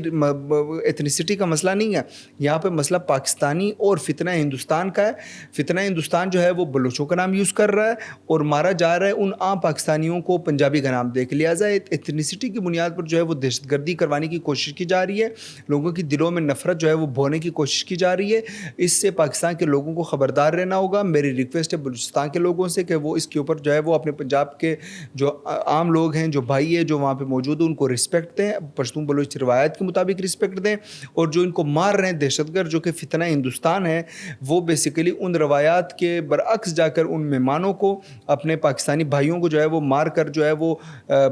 ایتھنیسٹی کا مسئلہ نہیں ہے، یہاں پہ مسئلہ پاکستانی اور فتنہ ہندوستان کا ہے. فتنہ ہندوستان جو ہے وہ بلوچوں کا نام یوز کر رہا ہے اور مارا جا رہا ہے ان عام پاکستانیوں کو پنجابی کا نام دے کے. لہٰذا ایتھنیسٹی کی بنیاد پر جو ہے وہ دہشت گردی کروانے کی کوشش کی جا رہی ہے، لوگوں کی دلوں میں نفرت جو ہے وہ بونے کی کوشش کی جا رہی ہے. اس سے پاکستان کے لوگوں کو خبردار رہنا ہوگا. میری ریکویسٹ ہے بلوچستان کے لوگوں سے کہ وہ اس کے اوپر جو ہے وہ اپنے پنجاب کے جو عام لوگ ہیں، جو بھائی ہیں جو وہاں پہ موجود ہیں، ان کو رسپیکٹ دیں، پشتون بلوچ روایت کے مطابق رسپیکٹ دیں. اور جو ان کو مار رہے ہیں دہشت گرد جو کہ فتنہ ہندوستان ہے، وہ بیسیکلی ان روایات کے برعکس جا کر ان مہمانوں کو، اپنے پاکستانی بھائیوں کو جو ہے وہ مار کر جو ہے وہ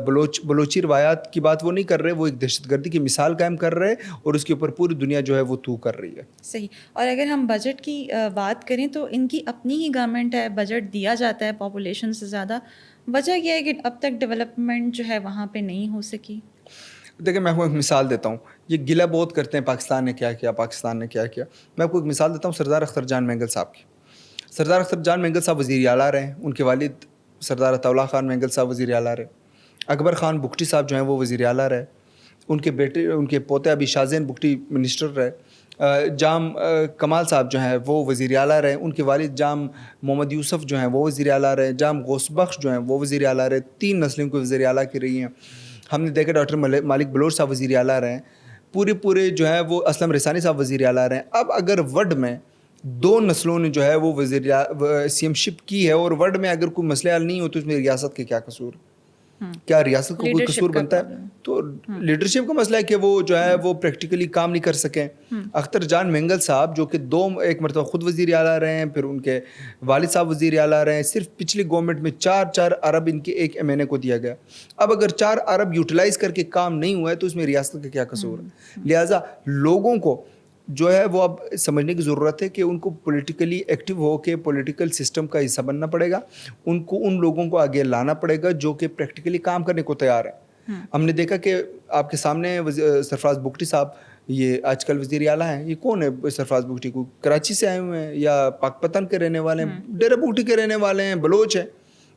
بلوچی روایات کی بات وہ نہیں کر رہے، وہ ایک دہشت گردی کی مثال قائم کر رہے اور اس کے اوپر پوری دنیا جو ہے وہ تو کر رہی ہے. صحیح. اور اگر ہم بجٹ کی بات کریں تو ان کی اپنی ہی گورنمنٹ ہے، بجٹ دیا جاتا ہے پاپولیشن سے زیادہ. وجہ کیا ہے کہ اب تک ڈیولپمنٹ جو ہے وہاں پہ نہیں ہو سکی؟ دیکھیں میں آپ کو ایک مثال دیتا ہوں. یہ گلہ بہت کرتے ہیں پاکستان نے کیا کیا، پاکستان نے کیا کیا. میں آپ کو ایک مثال دیتا ہوں سردار اختر جان مینگل صاحب کی. سردار اختر جان مینگل صاحب وزیر اعلیٰ رہے، ان کے والد سردار عطا اللہ خان مینگل صاحب وزیر اعلیٰ رہے. اکبر خان بگٹی صاحب جو ہیں وہ وزیر اعلیٰ رہے. ان کے بیٹے، ان کے پوتے ابھی شاہ زین بگٹی منسٹر رہے. جام کمال صاحب جو ہیں وہ وزیر اعلیٰ رہے. ان کے والد جام محمد یوسف جو ہیں وہ وزیر اعلیٰ رہے. جام غوث بخش جو ہیں وہ وزیر اعلیٰ رہے. 3 نسلیں کو وزیر اعلیٰ کی رہی ہیں. ہم نے دیکھا ڈاکٹر مالک بلوچ صاحب وزیر اعلیٰ رہے ہیں. پورے جو ہے وہ اسلم رسانی صاحب وزیر اعلیٰ رہے ہیں. اب اگر ورڈ میں 2 نسلوں نے جو ہے وہ سی ایم شپ کی ہے اور ورڈ میں اگر کوئی مسئلہ حل نہیں ہو تو اس میں ریاست کے کیا قصور؟ کیا ریاست کو کوئی قصور بنتا ہے؟ تو لیڈرشپ کا مسئلہ ہے کہ وہ جو ہے وہ پریکٹیکلی کام نہیں کر سکیں. اختر جان مینگل صاحب جو کہ 1 مرتبہ خود وزیر اعلیٰ رہے ہیں، پھر ان کے والد صاحب وزیر اعلیٰ رہے ہیں. صرف پچھلی گورنمنٹ میں 4 ارب ان کے ایک ایم این اے کو دیا گیا. اب اگر 4 ارب یوٹیلائز کر کے کام نہیں ہوا ہے تو اس میں ریاست کا کیا قصور ہے؟ لہٰذا لوگوں کو جو ہے وہ اب سمجھنے کی ضرورت ہے کہ ان کو پولیٹیکلی ایکٹیو ہو کے پولیٹیکل سسٹم کا حصہ بننا پڑے گا. ان کو ان لوگوں کو آگے لانا پڑے گا جو کہ پریکٹیکلی کام کرنے کو تیار ہے. ہم نے دیکھا کہ آپ کے سامنے سرفراز بگٹی صاحب یہ آج کل وزیر اعلیٰ ہیں. یہ کون ہے سرفراز بگٹی؟ کو کراچی سے آئے ہوئے ہیں یا پاک پتن کے رہنے والے ہیں، ڈیرہ بگٹی کے رہنے والے ہیں، بلوچ ہیں.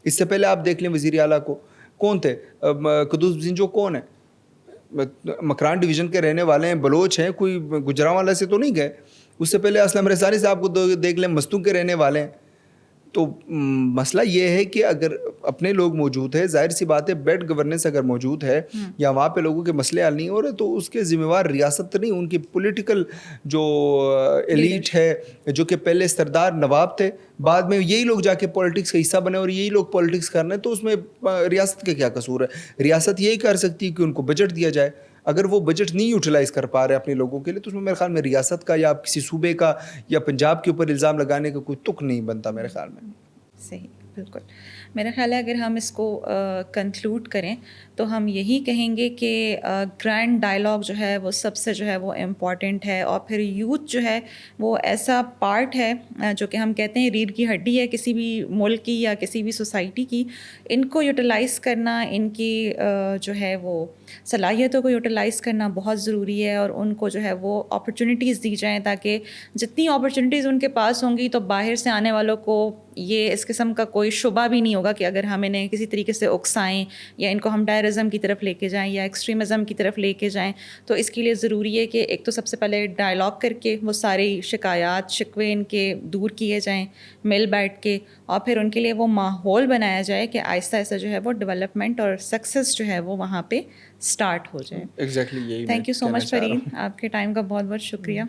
اس سے پہلے آپ دیکھ لیں وزیر اعلیٰ کو کون تھے, قدوس بزنجو کون ہے, مکران ڈویژن کے رہنے والے ہیں, بلوچ ہیں, کوئی گجرانوالہ سے تو نہیں گئے. اس سے پہلے اسلم رسانی صاحب کو دیکھ لیں, مستوں کے رہنے والے ہیں. تو مسئلہ یہ ہے کہ اگر اپنے لوگ موجود ہیں, ظاہر سی بات ہے بیڈ گورننس اگر موجود ہے یا وہاں پہ لوگوں کے مسئلے حل نہیں ہو رہے تو اس کے ذمہ وار ریاست نہیں, ان کی پولیٹیکل جو ایلیٹ ہے, جو کہ پہلے سردار نواب تھے, بعد میں یہی لوگ جا کے پولیٹکس کا حصہ بنے اور یہی لوگ پولیٹکس کر رہے ہیں. تو اس میں ریاست کا کیا قصور ہے؟ ریاست یہی کر سکتی ہے کہ ان کو بجٹ دیا جائے. اگر وہ بجٹ نہیں یوٹیلائز کر پا رہے اپنے لوگوں کے لیے تو اس میں میرے خیال میں ریاست کا یا کسی صوبے کا یا پنجاب کے اوپر الزام لگانے کا کوئی تک نہیں بنتا میرے خیال میں. صحیح, بالکل. میرا خیال ہے اگر ہم اس کو کنکلوڈ کریں تو ہم یہی کہیں گے کہ گرینڈ ڈائلاگ جو ہے وہ سب سے جو ہے وہ امپورٹنٹ ہے, اور پھر یوتھ جو ہے وہ ایسا پارٹ ہے جو کہ ہم کہتے ہیں ریڑھ کی ہڈی ہے کسی بھی ملک کی یا کسی بھی سوسائٹی کی. ان کو یوٹیلائز کرنا, ان کی جو ہے وہ صلاحیتوں کو یوٹیلائز کرنا بہت ضروری ہے, اور ان کو جو ہے وہ اپرچونیٹیز دی جائیں تاکہ جتنی اپرچونیٹیز ان کے پاس ہوں گی تو باہر سے آنے والوں کو یہ اس قسم کا کوئی شبہ بھی نہیں ہوگا کہ اگر ہم انہیں کسی طریقے سے اکسائیں یا ان کو ہم ٹیررزم کی طرف لے کے جائیں یا ایکسٹریمزم کی طرف لے کے جائیں. تو اس کے لیے ضروری ہے کہ ایک تو سب سے پہلے ڈائلاگ کر کے وہ ساری شکایات شکوے ان کے دور کیے جائیں مل بیٹھ کے, اور پھر ان کے لیے وہ ماحول بنایا جائے کہ آہستہ آہستہ جو ہے وہ ڈیولپمنٹ اور سکسیس جو ہے وہ وہاں پہ اسٹارٹ ہو جائے. ایگزیکٹلی یہی. تھینک یو سو مچ فرید, آپ کے ٹائم کا بہت بہت شکریہ.